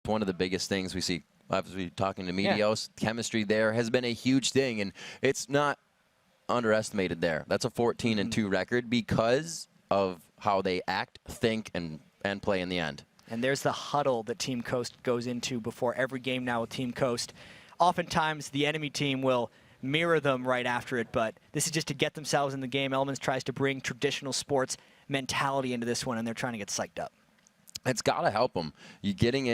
one of the biggest things we see. Obviously, talking to Medios, chemistry there has been a huge thing, and it's not underestimated there. That's a 14-2 record because of how they act, think, and play in the end. And there's the huddle that Team Coast goes into before every game now with Team Coast. Oftentimes, the enemy team will mirror them right after it, but this is just to get themselves in the game. Elements tries to bring traditional sports mentality into this one, and they're trying to get psyched up. It's got to help them. You getting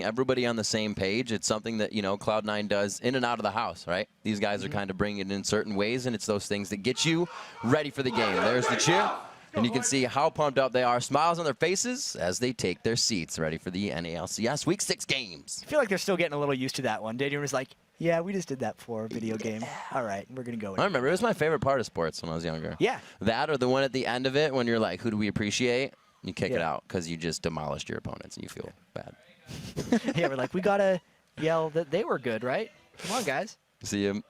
everybody on the same page. It's something that, Cloud9 does in and out of the house, right? These guys are kind of bringing it in certain ways, and it's those things that get you ready for the game. There's the cheer, and you can see how pumped up they are. Smiles on their faces as they take their seats, ready for the NALCS Week 6 games. I feel like they're still getting a little used to that one. Daniel was like, yeah, we just did that for a video game. All right, we're going to go with it. I remember. It was my favorite part of sports when I was younger. Yeah. That or the one at the end of it when you're like, who do we appreciate? You kick it out because you just demolished your opponents and you feel bad. Yeah, we're like, we got to yell that they were good, right? Come on, guys. See him.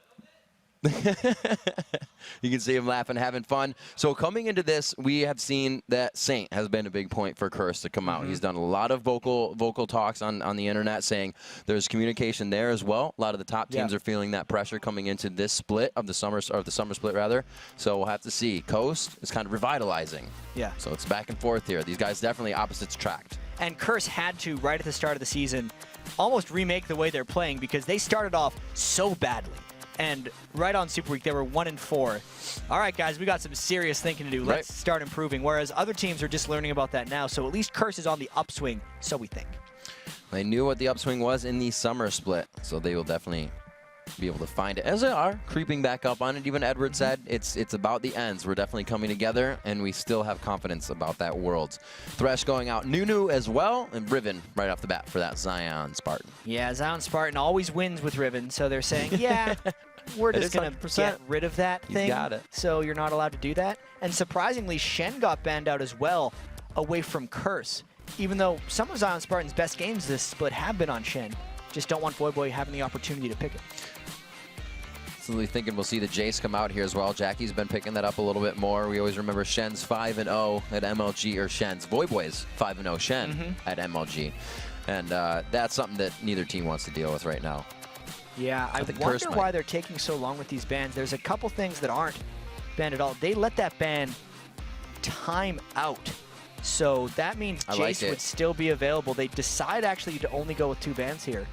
You can see him laughing, having fun. So coming into this, we have seen that Saint has been a big point for Curse to come out. He's done a lot of vocal talks on the internet saying there's communication there as well. A lot of the top teams are feeling that pressure coming into this split of the summer split rather. So we'll have to see. Coast is kind of revitalizing. Yeah. So it's back and forth here. These guys definitely opposites tracked. And Curse had to, right at the start of the season, almost remake the way they're playing because they started off so badly. And right on Super Week, they were 1-4. All right, guys, we got some serious thinking to do. Let's start improving. Whereas other teams are just learning about that now. So at least Curse is on the upswing, so we think. They knew what the upswing was in the summer split, so they will definitely be able to find it. As they are, creeping back up on it. Even Edward said it's about the ends. We're definitely coming together, and we still have confidence about that Worlds. Thresh going out Nunu as well, and Riven right off the bat for that Zion Spartan. Yeah, Zion Spartan always wins with Riven, so they're saying, yeah, we're just going to get rid of that thing. Got it. So you're not allowed to do that. And surprisingly, Shen got banned out as well away from Curse, even though some of Zion Spartan's best games this split have been on Shen. Just don't want Voyboy having the opportunity to pick it. Thinking we'll see the Jace come out here as well. Jackie's been picking that up a little bit more. We always remember Shen's 5-0 at MLG, or Shen's Voyboy's 5-0 Shen at MLG. And that's something that neither team wants to deal with right now. Yeah, I wonder why they're taking so long with these bans. There's a couple things that aren't banned at all. They let that ban time out. So that means Jace would still be available. They decide actually to only go with 2 bans here.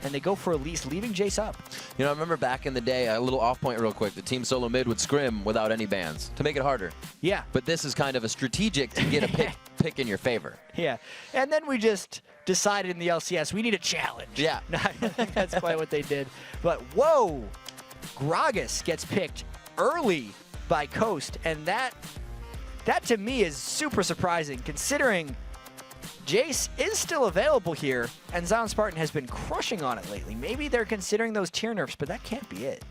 And they go for Elise, leaving Jace up. I remember back in the day, a little off point real quick, the team solo mid would scrim without any bans to make it harder. Yeah. But this is kind of a strategic to get a pick in your favor. Yeah. And then we just decided in the LCS, we need a challenge. Yeah. I think that's quite what they did. But whoa, Gragas gets picked early by Coast. And that to me is super surprising considering Jace is still available here, and Zion Spartan has been crushing on it lately. Maybe they're considering those tier nerfs, but that can't be it.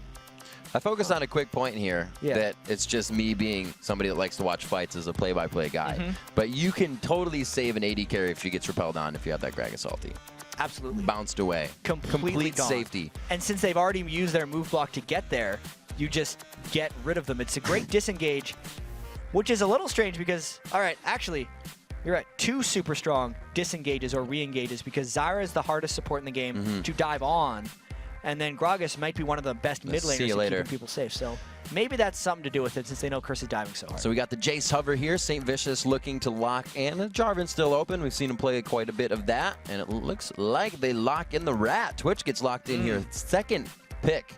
I focus on a quick point here that it's just me being somebody that likes to watch fights as a play-by-play guy. But you can totally save an AD carry if she gets repelled on if you have that Gragas ulti. Absolutely. Bounced away. Complete safety. And since they've already used their move block to get there, you just get rid of them. It's a great disengage, which is a little strange because, all right, actually, you're right. 2 super strong disengages or re-engages because Zyra is the hardest support in the game to dive on. And then Gragas might be one of the best mid laners at keeping people safe. So maybe that's something to do with it since they know Curse is diving so hard. So we got the Jace hover here. St. Vicious looking to lock, and Jarvan's still open. We've seen him play quite a bit of that. And it looks like they lock in the Rat. Twitch gets locked in here. Second pick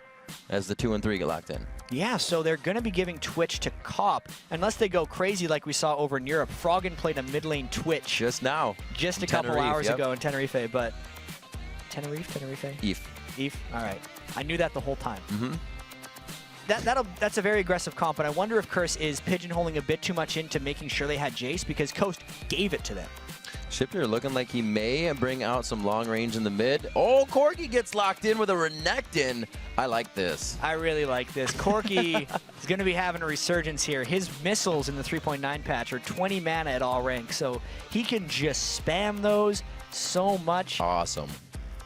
as the 2 and 3 get locked in. Yeah, so they're going to be giving Twitch to Cop, unless they go crazy like we saw over in Europe. Froggen played a mid lane Twitch. Just now. Just a couple hours ago in Tenerife, but... Tenerife? Eve. All right. I knew that the whole time. That's a very aggressive comp, and I wonder if Curse is pigeonholing a bit too much into making sure they had Jace, because Coast gave it to them. Shifter looking like he may bring out some long range in the mid. Oh, Corki gets locked in with a Renekton. I like this. I really like this. Corki is going to be having a resurgence here. His missiles in the 3.9 patch are 20 mana at all ranks, so he can just spam those so much. Awesome.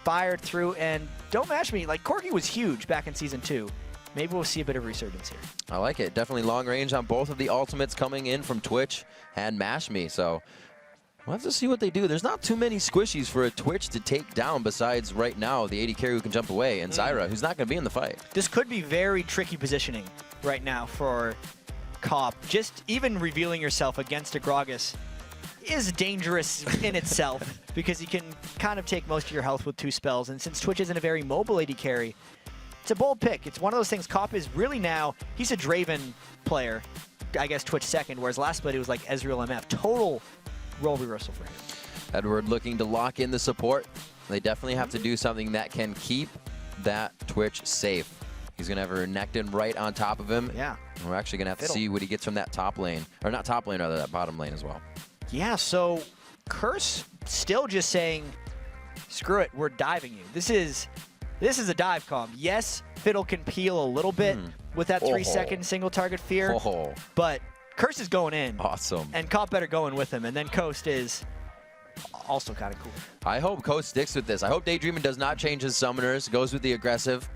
Fired through, and don't match me. Like, Corki was huge back in Season 2. Maybe we'll see a bit of resurgence here. I like it. Definitely long range on both of the ultimates coming in from Twitch and Mash Me, so... We'll have to see what they do. There's not too many squishies for a Twitch to take down besides right now the AD carry who can jump away and Zyra, who's not going to be in the fight. This could be very tricky positioning right now for Cop. Just even revealing yourself against a Gragas is dangerous in itself because you can kind of take most of your health with 2 spells. And since Twitch isn't a very mobile AD carry, it's a bold pick. It's one of those things. Cop is really now, he's a Draven player. I guess Twitch second, whereas last split it was like Ezreal MF. Total role reversal for him. Edward looking to lock in the support. They definitely have to do something that can keep that Twitch safe. He's going to have Renekton right on top of him. Yeah. We're actually going to have to see what he gets from that top lane. Or not top lane, rather, that bottom lane as well. Yeah, so Curse still just saying, screw it, we're diving you. This is a dive comp. Yes, Fiddle can peel a little bit with that 3-second single target fear, but Curse is going in. Awesome. And Cop better go in with him, and then Coast is also kind of cool. I hope Coast sticks with this. I hope Daydreaming does not change his summoners, goes with the aggressive.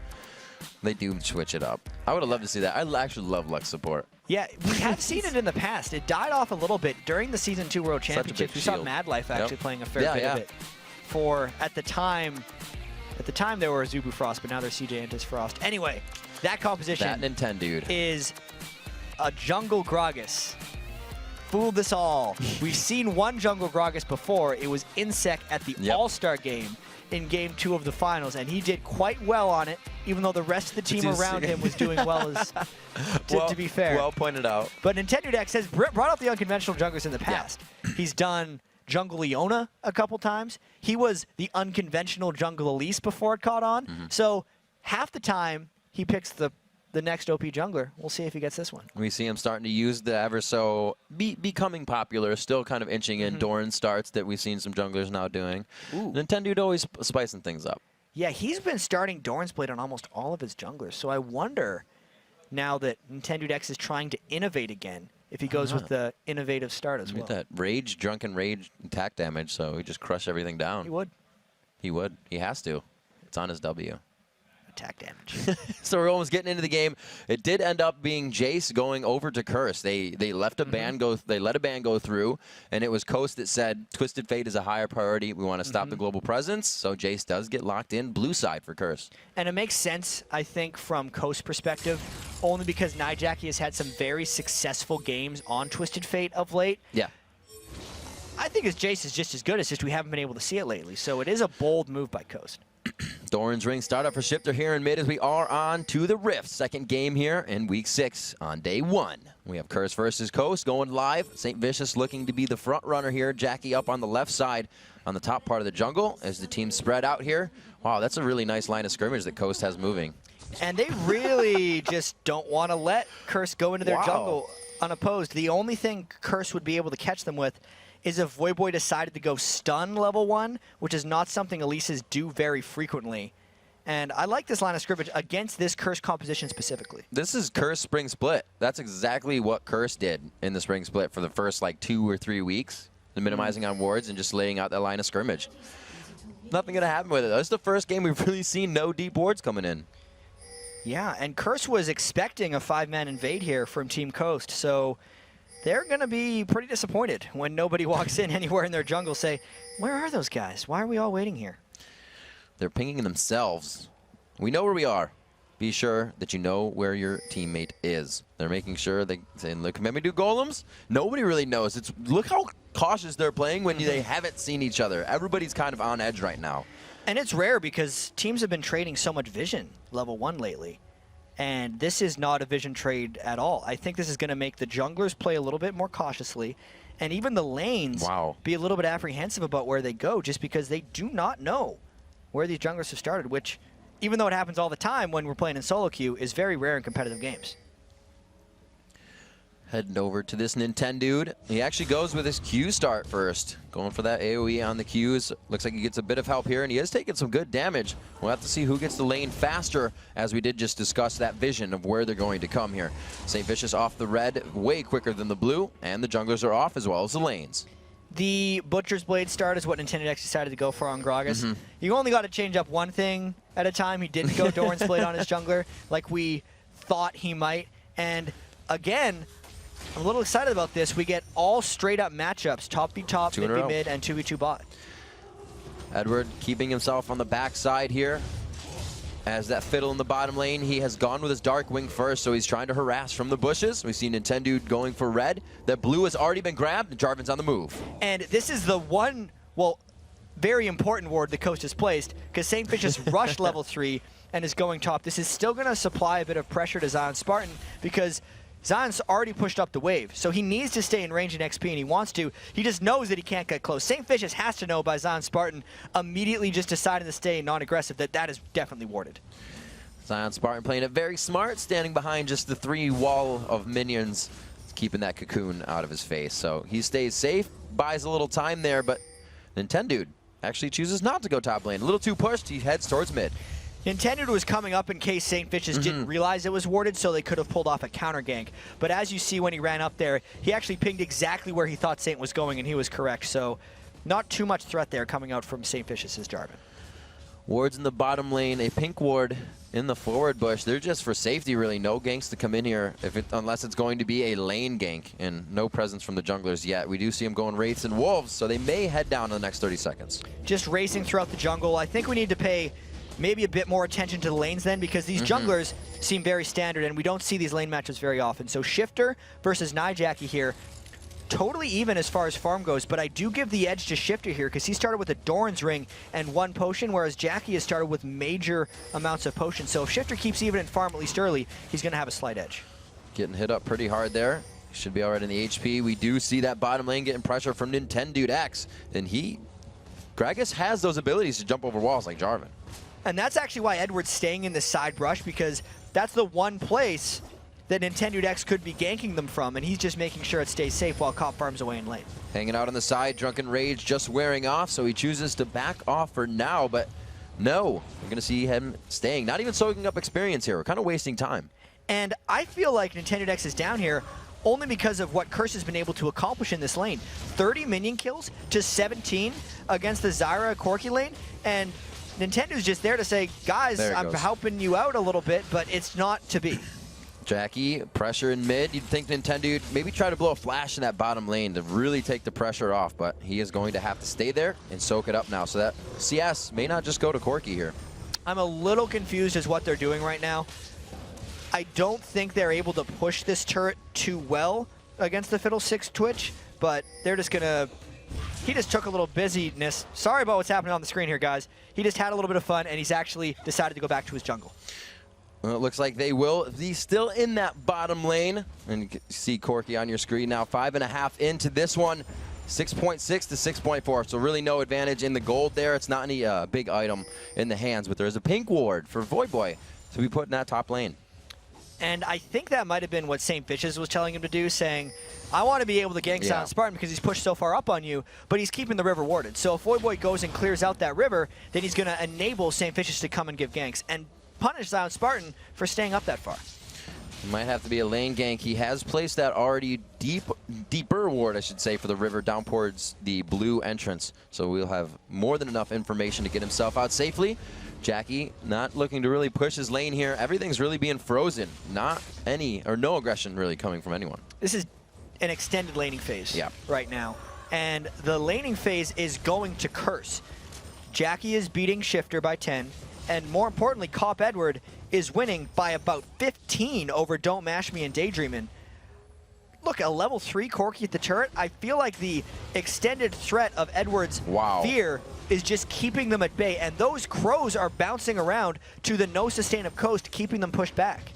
They do switch it up. I would have loved to see that. I actually love Lux support. Yeah, we have seen it in the past. It died off a little bit during the Season 2 World Championships. We saw Mad Life actually playing a fair bit of it. At the time they were Zubu Frost, but now they're CJ Antis Frost. Anyway, that composition that Nintendo dude is a jungle Gragas. Fooled us all. We've seen one jungle Gragas before. It was Insec at the All-Star game in Game 2 of the finals, and he did quite well on it, even though the rest of the team around him was doing well, to be fair. Well pointed out. But Nintendo X has brought up the unconventional junglers in the past. He's done Jungle Leona a couple times. He was the unconventional Jungle Elise before it caught on. So half the time he picks the next OP jungler. We'll see if he gets this one. We see him starting to use the ever so becoming popular, still kind of inching in Doran starts that we've seen some junglers now doing. Nintendo always spicing things up. Yeah, he's been starting Doran's Blade on almost all of his junglers. So I wonder now that Nintendo X is trying to innovate again, if he goes with the innovative start as well. That rage, drunken rage attack damage, so he just crush everything down. He would. He would. He has to. It's on his W. Attack damage. So we're almost getting into the game. It did end up being Jace going over to Curse. They left a ban go. They let a ban go through, and it was Coast that said Twisted Fate is a higher priority. We want to stop the global presence. So Jace does get locked in blue side for Curse. And it makes sense, I think, from Coast perspective, only because Nijaki has had some very successful games on Twisted Fate of late. Yeah. I think his Jace is just as good. It's just we haven't been able to see it lately. So it is a bold move by Coast. Doran's Ring startup for Shifter here in mid as we are on to the Rift. Second game here in week 6 on day 1. We have Curse versus Coast going live. St. Vicious looking to be the front runner here. Jackie up on the left side on the top part of the jungle as the team spread out here. Wow, that's a really nice line of scrimmage that Coast has moving. And they really just don't want to let Curse go into their jungle unopposed. The only thing Curse would be able to catch them with is if Voyboy decided to go stun level 1, which is not something Elises do very frequently. And I like this line of scrimmage against this Curse composition specifically. This is Curse Spring Split. That's exactly what Curse did in the Spring Split for the first like 2 or 3 weeks. The minimizing on wards and just laying out that line of scrimmage. Nothing going to happen with it. That's the first game we've really seen no deep wards coming in. Yeah, and Curse was expecting a 5-man invade here from Team Coast, so they're going to be pretty disappointed when nobody walks in anywhere in their jungle. Say, where are those guys? Why are we all waiting here? They're pinging themselves. We know where we are. Be sure that you know where your teammate is. They're making sure they say, look, can we do golems? Nobody really knows. It's look how cautious they're playing when they haven't seen each other. Everybody's kind of on edge right now. And it's rare because teams have been trading so much vision level 1 lately. And this is not a vision trade at all. I think this is going to make the junglers play a little bit more cautiously, and even the lanes be a little bit apprehensive about where they go, just because they do not know where these junglers have started, which, even though it happens all the time when we're playing in solo queue, is very rare in competitive games. Heading over to this Nintendo dude. He actually goes with his Q start first. Going for that AoE on the Qs. Looks like he gets a bit of help here, and he is taking some good damage. We'll have to see who gets the lane faster, as we did just discuss that vision of where they're going to come here. St. Vicious off the red way quicker than the blue, and the junglers are off as well as the lanes. The Butcher's Blade start is what Nintendo X decided to go for on Gragas. You only got to change up one thing at a time. He didn't go Doran's Blade on his jungler like we thought he might. And again, I'm a little excited about this. We get all straight-up matchups, top v top, mid v mid, and 2v2 bot. Edward keeping himself on the backside here. As that fiddle in the bottom lane, he has gone with his Darkwing first, so he's trying to harass from the bushes. We see NTERVIEW going for red. That blue has already been grabbed, and Jarvan's on the move. And this is the one, well, very important ward the Coast has placed, because Saintfish has rushed level 3 and is going top. This is still going to supply a bit of pressure to Zion Spartan, because Zion's already pushed up the wave, so he needs to stay in range in XP, and he wants to. He just knows that he can't get close. Saintfish has to know by Zion Spartan immediately just deciding to stay non-aggressive that that is definitely warded. Zion Spartan playing it very smart, standing behind just the 3 wall of minions, keeping that cocoon out of his face. So he stays safe, buys a little time there, but NTERVIEW actually chooses not to go top lane. A little too pushed, he heads towards mid. NTERVIEW was coming up in case Saintfishes didn't realize it was warded, so they could have pulled off a counter gank. But as you see when he ran up there, he actually pinged exactly where he thought Saint was going, and he was correct. So not too much threat there coming out from Saintfishes, says Jarvan. Wards in the bottom lane, a pink ward in the forward bush. They're just for safety, really. No ganks to come in here unless it's going to be a lane gank, and no presence from the junglers yet. We do see them going Wraiths and Wolves, so they may head down in the next 30 seconds. Just racing throughout the jungle. I think we need to pay maybe a bit more attention to the lanes then, because these junglers seem very standard, and we don't see these lane matchups very often. So Shifter versus Nijaki here, totally even as far as farm goes, but I do give the edge to Shifter here, because he started with a Doran's Ring and 1 potion, whereas Jackie has started with major amounts of potions. So if Shifter keeps even in farm, at least early, he's going to have a slight edge. Getting hit up pretty hard there. Should be all right in the HP. We do see that bottom lane getting pressure from NTERVIEW X, and Gragas has those abilities to jump over walls like Jarvan. And that's actually why Edward's staying in the side brush, because that's the one place that NTERVIEW X could be ganking them from, and he's just making sure it stays safe while Cop farms away in lane. Hanging out on the side, Drunken Rage just wearing off, so he chooses to back off for now, but no, we're going to see him staying. Not even soaking up experience here. We're kind of wasting time. And I feel like NTERVIEW X is down here only because of what Curse has been able to accomplish in this lane. 30 minion kills to 17 against the Zyra Corki lane, and Nintendo's just there to say, guys, I'm helping you out a little bit, but it's not to be. Jackie, pressure in mid. You'd think NTERVIEW maybe try to blow a flash in that bottom lane to really take the pressure off, but he is going to have to stay there and soak it up now. So that CS may not just go to Corki here. I'm a little confused as what they're doing right now. I don't think they're able to push this turret too well against the Fiddlesticks Twitch, but they're just going to... He just took a little busyness. Sorry about what's happening on the screen here, guys. He just had a little bit of fun, and he's actually decided to go back to his jungle. Well, it looks like they will. He's still in that bottom lane. And you can see Corki on your screen now. 5.5 into this one. 6.6 to 6.4. So really no advantage in the gold there. It's not any big item in the hands, but there's a pink ward for Voidboy to be put in that top lane. And I think that might have been what Saintfishes was telling him to do, saying, I want to be able to gank Zion Spartan because he's pushed so far up on you, but he's keeping the river warded. So if Voidboy goes and clears out that river, then he's going to enable Saintfishes to come and give ganks and punish Zion Spartan for staying up that far. It might have to be a lane gank. He has placed that already deeper ward, I should say, for the river down towards the blue entrance. So we'll have more than enough information to get himself out safely. Jackie not looking to really push his lane here. Everything's really being frozen. Not any or no aggression really coming from anyone. This is an extended laning phase right now. And the laning phase is going to Curse. Jackie is beating Shifter by 10. And more importantly, Cop Edward is winning by about 15 over Don't Mash Me and Daydreamin'. Look, a level 3 Corki at the turret. I feel like the extended threat of Edward's fear is just keeping them at bay. And those crows are bouncing around to the no sustain of Coast, keeping them pushed back.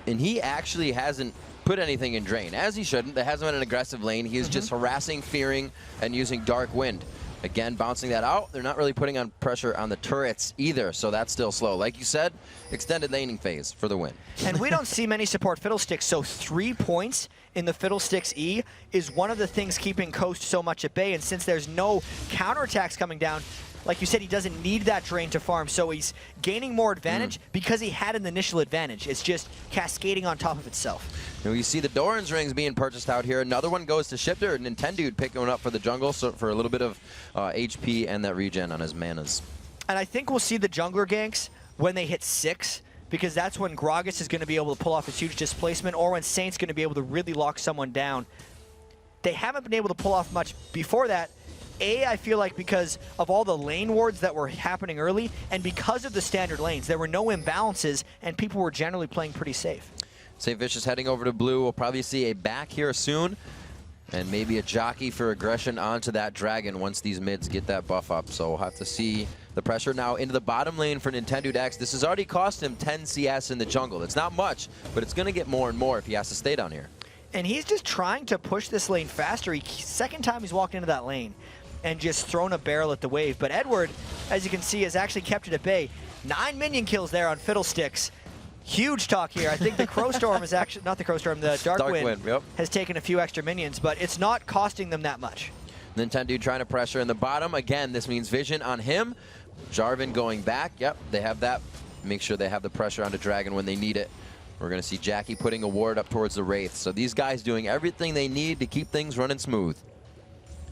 And he actually hasn't put anything in Drain, as he shouldn't. There hasn't been an aggressive lane. He is just harassing, fearing, and using Dark Wind. Again, bouncing that out. They're not really putting on pressure on the turrets either, so that's still slow. Like you said, extended laning phase for the win. And we don't see many support Fiddlesticks, so 3 points in the Fiddlesticks E is one of the things keeping Coast so much at bay. And since there's no counterattacks coming down, like you said, he doesn't need that drain to farm, so he's gaining more advantage because he had an initial advantage. It's just cascading on top of itself. And we see the Doran's Rings being purchased out here. Another one goes to Shifter, and NTERVIEW picking one up for the jungle so for a little bit of HP and that regen on his manas. And I think we'll see the jungler ganks when they hit 6, because that's when Gragas is going to be able to pull off his huge displacement, or when Saint's going to be able to really lock someone down. They haven't been able to pull off much before that. I feel like because of all the lane wards that were happening early, and because of the standard lanes, there were no imbalances, and people were generally playing pretty safe. St. Vicious heading over to blue. We'll probably see a back here soon, and maybe a jockey for aggression onto that dragon once these mids get that buff up. So we'll have to see the pressure now into the bottom lane for Nintendo X. This has already cost him 10 CS in the jungle. It's not much, but it's going to get more and more if he has to stay down here. And he's just trying to push this lane faster. Second time he's walked into that lane and just thrown a barrel at the wave. But Edward, as you can see, has actually kept it at bay. 9 minion kills there on Fiddlesticks. Huge talk here. I think the Crowstorm is actually, not the Crowstorm, the Darkwind yep, has taken a few extra minions, but it's not costing them that much. Nintendo trying to pressure in the bottom. Again, this means vision on him. Jarvan going back. Yep, they have that. Make sure they have the pressure onto Dragon when they need it. We're going to see Jackie putting a ward up towards the Wraith. So these guys doing everything they need to keep things running smooth.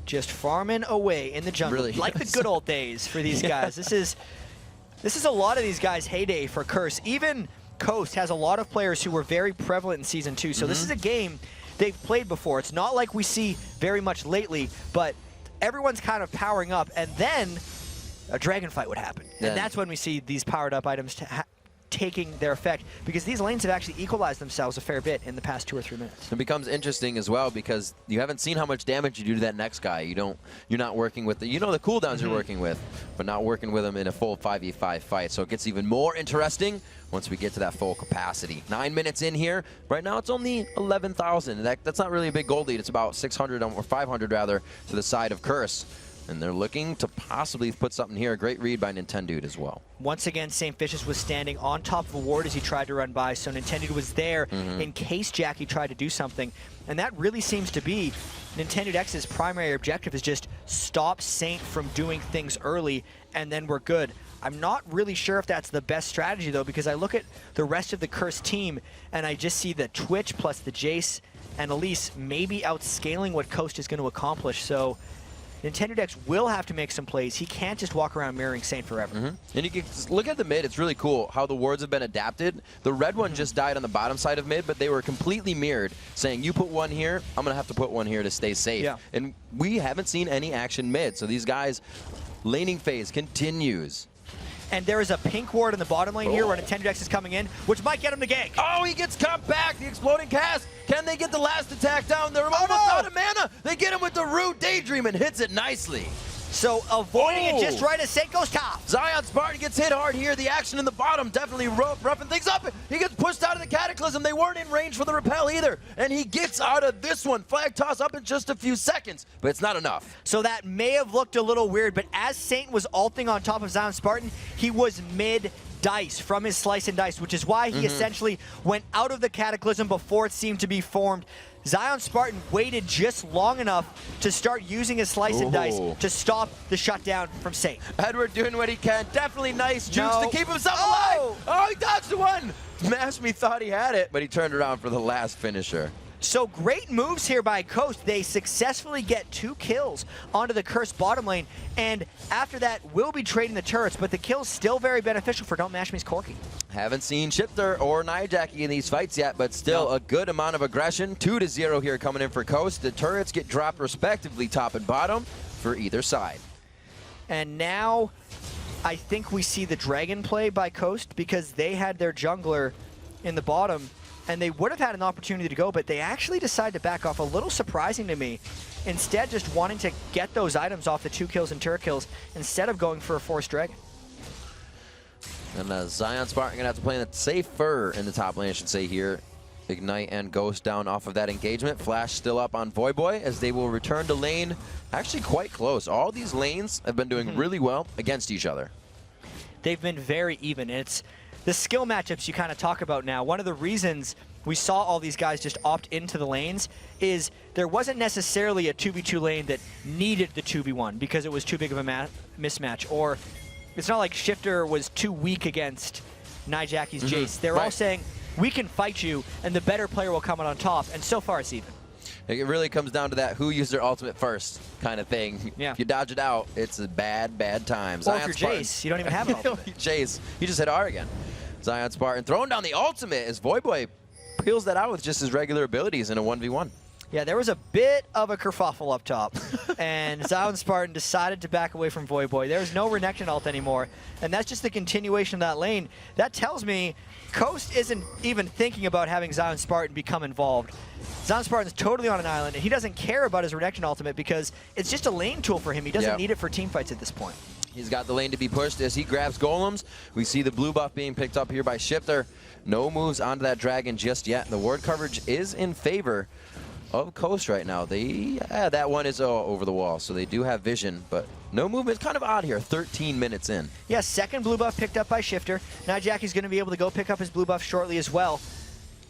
Just farming away in the jungle, really like the good old days for these guys. This is a lot of these guys' heyday for Curse. Even Coast has a lot of players who were very prevalent in Season 2. So this is a game they've played before. It's not like we see very much lately, but everyone's kind of powering up, and then a dragon fight would happen. And that's when we see these powered up items taking their effect, because these lanes have actually equalized themselves a fair bit in the past 2 or 3 minutes. It becomes interesting as well because you haven't seen how much damage you do to that next guy. You're not working with the cooldowns you're working with, but not working with them in a full 5v5 fight. So it gets even more interesting once we get to that full capacity. 9 minutes in here. Right now it's only 11,000. That's not really a big gold lead. It's about 600 or 500 rather to the side of Curse. And they're looking to possibly put something here. A great read by Nintendo as well. Once again, St. Vicious was standing on top of a ward as he tried to run by, so Nintendo was there in case Jackie tried to do something. And that really seems to be Nintendo X's primary objective, is just stop Saint from doing things early, and then we're good. I'm not really sure if that's the best strategy, though, because I look at the rest of the Curse team, and I just see the Twitch plus the Jace and Elise maybe outscaling what Coast is going to accomplish. So Nintendo X will have to make some plays. He can't just walk around mirroring Saint forever. And you can look at the mid. It's really cool how the wards have been adapted. The red one just died on the bottom side of mid, but they were completely mirrored, saying, you put one here, I'm going to have to put one here to stay safe. Yeah. And we haven't seen any action mid, so these guys, laning phase continues. And there is a pink ward in the bottom lane here where Nintendo X is coming in, which might get him to gank. Oh, he gets cut back. The exploding cast. Can they get the last attack down? They're almost out of mana. They get him with the root daydream and hits it nicely. So avoiding it just right as Saint goes top. Zion Spartan gets hit hard here. The action in the bottom definitely roughing things up. He gets pushed out of the Cataclysm. They weren't in range for the repel either. And he gets out of this one. Flag toss up in just a few seconds, but it's not enough. So that may have looked a little weird, but as Saint was ulting on top of Zion Spartan, he was mid-dice from his slice and dice, which is why he essentially went out of the Cataclysm before it seemed to be formed. Zion Spartan waited just long enough to start using his slice and dice to stop the shutdown from Saint. Edward doing what he can. Definitely nice juice to keep himself alive. Oh, he dodged one. Smash Me thought he had it, but he turned around for the last finisher. So great moves here by Coast. They successfully get 2 kills onto the Curse bottom lane, and after that will be trading the turrets, but the kill's still very beneficial for Don't Mash Me's Corki. Haven't seen Shifter or Nijaki in these fights yet, but still a good amount of aggression. 2-0 here coming in for Coast. The turrets get dropped respectively top and bottom for either side. And now I think we see the Dragon play by Coast, because they had their jungler in the bottom, and they would have had an opportunity to go, but they actually decided to back off. A little surprising to me. Instead, just wanting to get those items off the 2 kills and turret kills instead of going for a forced dragon. And Zion Spartan gonna have to play it safer in the top lane, I should say here. Ignite and Ghost down off of that engagement. Flash still up on Voyboy as they will return to lane. Actually quite close. All these lanes have been doing really well against each other. They've been very even. It's the skill matchups you kind of talk about now. One of the reasons we saw all these guys just opt into the lanes is there wasn't necessarily a 2v2 lane that needed the 2v1 because it was too big of a mismatch, or it's not like Shifter was too weak against Nijaki's Jace. They're all saying, we can fight you, and the better player will come out on top, and so far it's even. It really comes down to that who used their ultimate first kind of thing. Yeah. If you dodge it out, it's a bad, bad time. Or if you're Jace, you don't even have an ultimate. Jace, you just hit R again. Zion Spartan throwing down the ultimate as Voyboy peels that out with just his regular abilities in a 1v1. Yeah, there was a bit of a kerfuffle up top, and Zion Spartan decided to back away from Voyboy. There's no Renekton ult anymore, and that's just the continuation of that lane. That tells me Coast isn't even thinking about having Zion Spartan become involved. Zion Spartan's totally on an island, and he doesn't care about his Renekton ultimate because it's just a lane tool for him. He doesn't need it for team fights at this point. He's got the lane to be pushed as he grabs golems. We see the blue buff being picked up here by Shifter. No moves onto that dragon just yet. The ward coverage is in favor of Coast right now. That one is over the wall, so they do have vision, but no movement. It's kind of odd here, 13 minutes in. Yeah, second blue buff picked up by Shifter. Now Jackie's going to be able to go pick up his blue buff shortly as well.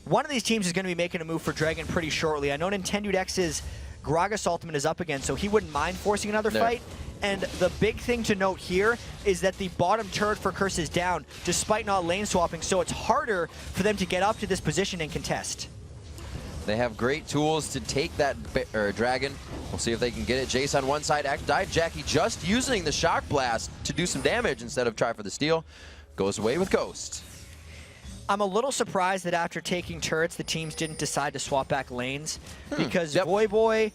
One of these teams is going to be making a move for Dragon pretty shortly. I know NTERVIEW X's Gragas ultimate is up again, so he wouldn't mind forcing another fight. And the big thing to note here is that the bottom turret for Curse is down, despite not lane swapping, so it's harder for them to get up to this position and contest. They have great tools to take that dragon. We'll see if they can get it. Jace on one side, dive Jackie just using the shock blast to do some damage instead of try for the steal. Goes away with Ghost. I'm a little surprised that after taking turrets, the teams didn't decide to swap back lanes because Voyboy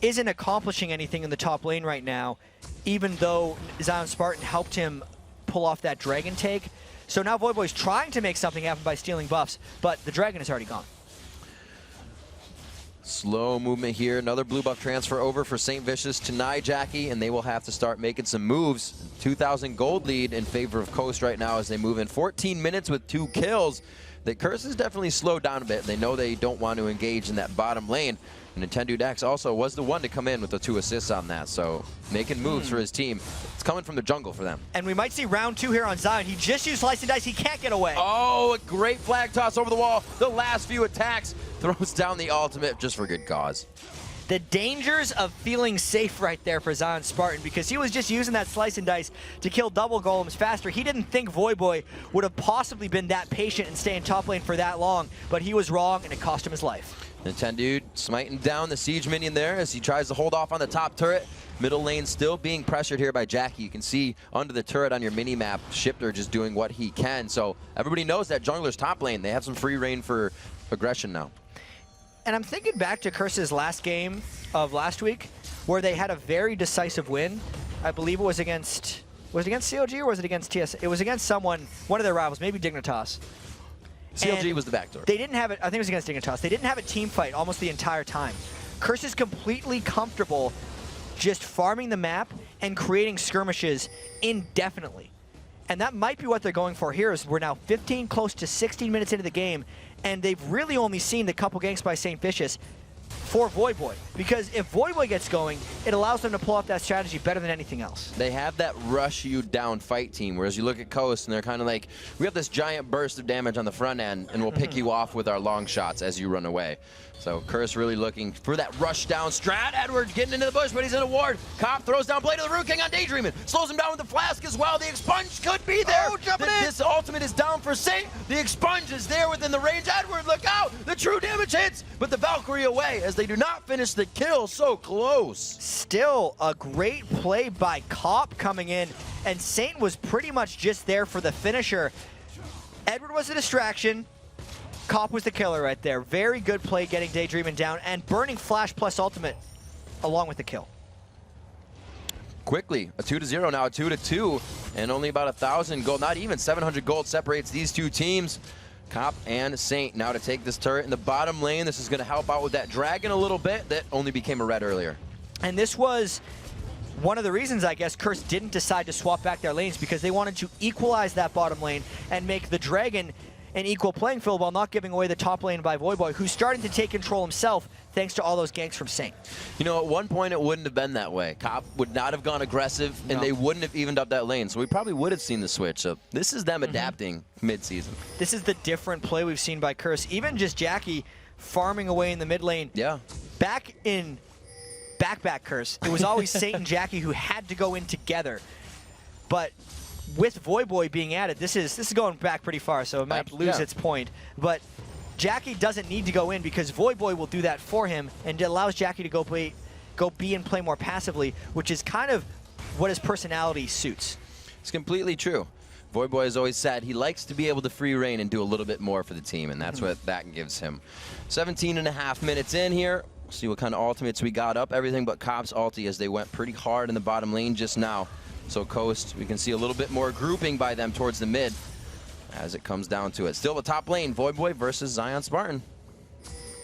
isn't accomplishing anything in the top lane right now, even though Zion Spartan helped him pull off that dragon take. So now Voyboy's trying to make something happen by stealing buffs, but the dragon is already gone. Slow movement here. Another blue buff transfer over for St. Vicious to Jackie, and they will have to start making some moves. 2,000 gold lead in favor of Coast right now as they move in 14 minutes with 2 kills. The Curse is definitely slowed down a bit. They know they don't want to engage in that bottom lane. And NTERVIEW X also was the one to come in with the 2 assists on that, so making moves for his team. It's coming from the jungle for them. And we might see round 2 here on Zion. He just used Slice and Dice. He can't get away. Oh, a great flag toss over the wall. The last few attacks. Throws down the ultimate just for good cause. The dangers of feeling safe right there for Zion Spartan, because he was just using that Slice and Dice to kill double golems faster. He didn't think Voyboy would have possibly been that patient and stay in top lane for that long, but he was wrong, and it cost him his life. NTERVIEW smiting down the siege minion there as he tries to hold off on the top turret. Middle lane still being pressured here by Jackie. You can see under the turret on your mini-map, Shifter just doing what he can. So everybody knows that jungler's top lane. They have some free reign for aggression now. And I'm thinking back to Curse's last game of last week, where they had a very decisive win. I believe it was against CLG or was it against TS? It was against someone, one of their rivals, maybe Dignitas. CLG was the backdoor. They didn't have it, I think it was against Dignitas. They didn't have a team fight almost the entire time. Curse is completely comfortable just farming the map and creating skirmishes indefinitely. And that might be what they're going for here, is we're now 15, close to 16 minutes into the game, and they've really only seen the couple ganks by St. Vicious for Voyboy. Because if Voyboy gets going, it allows them to pull off that strategy better than anything else. They have that rush you down fight team, whereas you look at Coast and they're kind of like, we have this giant burst of damage on the front end, and we'll pick you off with our long shots as you run away. So Curse really looking for that rush down strat. Edward getting into the bush, but he's in a ward. Cop throws down Blade of the Root King on Daydreaming. Slows him down with the flask as well. The expunge could be there. Oh, jumping in. This ultimate is down for Saint. The expunge is there within the range. Edward, look out. The true damage hits, but the Valkyrie away as they do not finish the kill. So close. Still a great play by Cop coming in, and Saint was pretty much just there for the finisher. Edward was a distraction. Cop was the killer right there. Very good play getting Daydreaming down and burning Flash plus ultimate along with the kill. Quickly, a 2-0 now, a 2-2, and only about 1,000 gold, not even 700 gold separates these two teams. Cop and Saint now to take this turret in the bottom lane. This is going to help out with that dragon a little bit that only became a red earlier. And this was one of the reasons, I guess, Curse didn't decide to swap back their lanes, because they wanted to equalize that bottom lane and make the dragon an equal playing field while not giving away the top lane by Voyboy, who's starting to take control himself thanks to all those ganks from Saint. You know, at one point it wouldn't have been that way. Cop would not have gone aggressive, and they wouldn't have evened up that lane, so we probably would have seen the switch. So this is them adapting mid-season. This is the different play we've seen by Curse. Even just Jackie farming away in the mid lane. Yeah. Back in back Curse, it was always Saint and Jackie who had to go in together. But with Voyboy being added, this is going back pretty far, so it might lose its point. But Jackie doesn't need to go in because Voyboy will do that for him, and it allows Jackie to go be and play more passively, which is kind of what his personality suits. It's completely true. Voyboy has always said he likes to be able to free reign and do a little bit more for the team, and that's what that gives him. 17.5 minutes in here. We'll see what kind of ultimates we got up. Everything but Cop's ulti as they went pretty hard in the bottom lane just now. So Coast, we can see a little bit more grouping by them towards the mid as it comes down to it. Still the top lane, Voyboy versus Zion Spartan.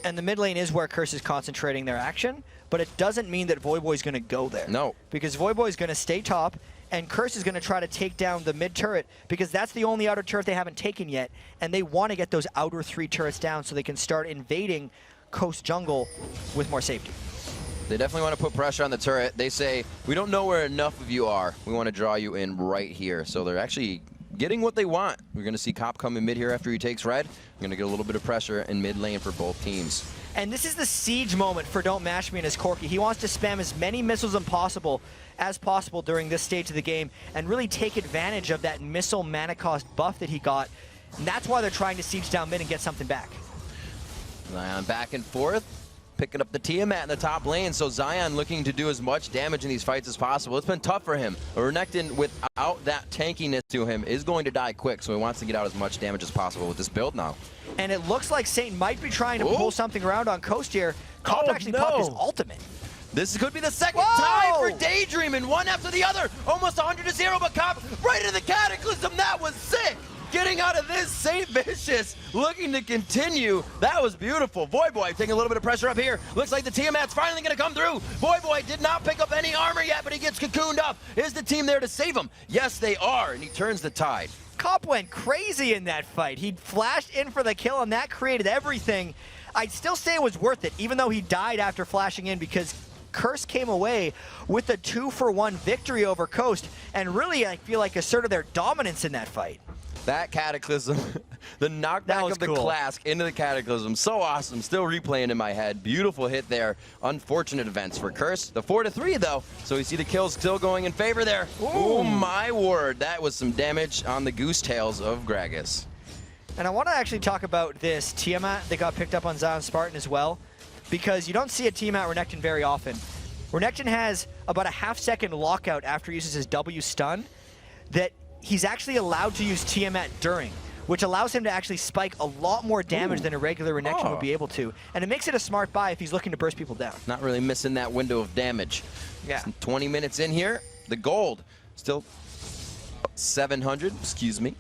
And the mid lane is where Curse is concentrating their action, but it doesn't mean that Voyboy's going to go there. No. Because Voyboy's going to stay top, and Curse is going to try to take down the mid turret, because that's the only outer turret they haven't taken yet, and they want to get those outer 3 turrets down so they can start invading Coast jungle with more safety. They definitely want to put pressure on the turret. They say, we don't know where enough of you are. We want to draw you in right here. So they're actually getting what they want. We're going to see Cop come in mid here after he takes red. We're going to get a little bit of pressure in mid lane for both teams. And this is the siege moment for Don't Mash Me and his Corki. He wants to spam as many missiles as possible during this stage of the game and really take advantage of that missile mana cost buff that he got. And that's why they're trying to siege down mid and get something back. Zion back and forth, picking up the Tiamat in the top lane. So Zion looking to do as much damage in these fights as possible. It's been tough for him. Renekton, without that tankiness to him, is going to die quick. So he wants to get out as much damage as possible with this build now. And it looks like Saint might be trying to pull something around on Coast here. Cop actually popped his ultimate. This could be the second time for Daydream, and one after the other. Almost 100-0, but Cop right into the Cataclysm. That was sick. Getting out of this, Saint Vicious looking to continue. That was beautiful. Voyboy taking a little bit of pressure up here. Looks like the Tiamat's finally going to come through. Voyboy did not pick up any armor yet, but he gets cocooned up. Is the team there to save him? Yes, they are, and he turns the tide. Cop went crazy in that fight. He flashed in for the kill, and that created everything. I'd still say it was worth it, even though he died after flashing in, because Curse came away with a 2-for-1 victory over Coast, and really, I feel like, asserted their dominance in that fight. That Cataclysm, the knockback of the Clask into the Cataclysm, so awesome. Still replaying in my head. Beautiful hit there. Unfortunate events for Curse. The 4-3 though, so we see the kills still going in favor there. Ooh. Oh my word, that was some damage on the goose tails of Gragas. And I want to actually talk about this Tiamat that got picked up on Zion Spartan as well, because you don't see a Tiamat Renekton very often. Renekton has about a half-second lockout after he uses his W stun that he's actually allowed to use Tiamat during, which allows him to actually spike a lot more damage than a regular Renekton would be able to. And it makes it a smart buy if he's looking to burst people down. Not really missing that window of damage. Yeah. 20 minutes in here. The gold still 700, excuse me.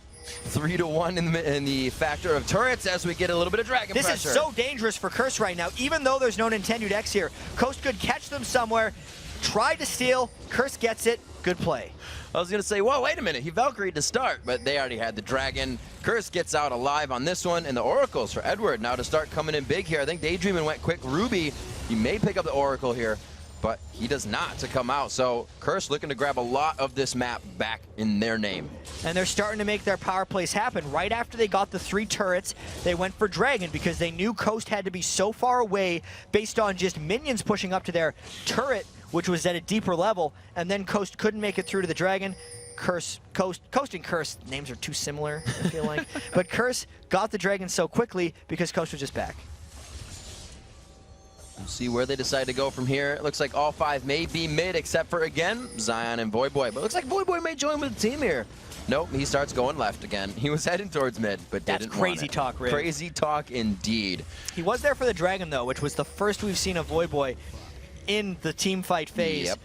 3-1 in the factor of turrets as we get a little bit of dragon pressure. This is so dangerous for Curse right now. Even though there's no Nintendo X here, Coast could catch them somewhere, try to steal, Curse gets it, good play. I was going to say, whoa, wait a minute. He Valkyried to start, but they already had the dragon. Curse gets out alive on this one, and the oracles for Edward now to start coming in big here. I think Daydreamin' went quick. Ruby, he may pick up the oracle here, but he does not to come out. So Curse looking to grab a lot of this map back in their name. And they're starting to make their power plays happen. Right after they got the 3 turrets, they went for Dragon because they knew Coast had to be so far away based on just minions pushing up to their turret, which was at a deeper level, and then Coast couldn't make it through to the Dragon. Coast and Curse, names are too similar, I feel like. But Curse got the Dragon so quickly because Coast was just back. We'll see where they decide to go from here. It looks like all 5 may be mid, except for, again, Zion and Voyboy. But it looks like Voyboy may join with the team here. Nope, he starts going left again. He was heading towards mid, but didn't want it. That's crazy talk, Rick. Crazy talk indeed. He was there for the Dragon, though, which was the first we've seen of Voyboy in the team fight phase. Yep.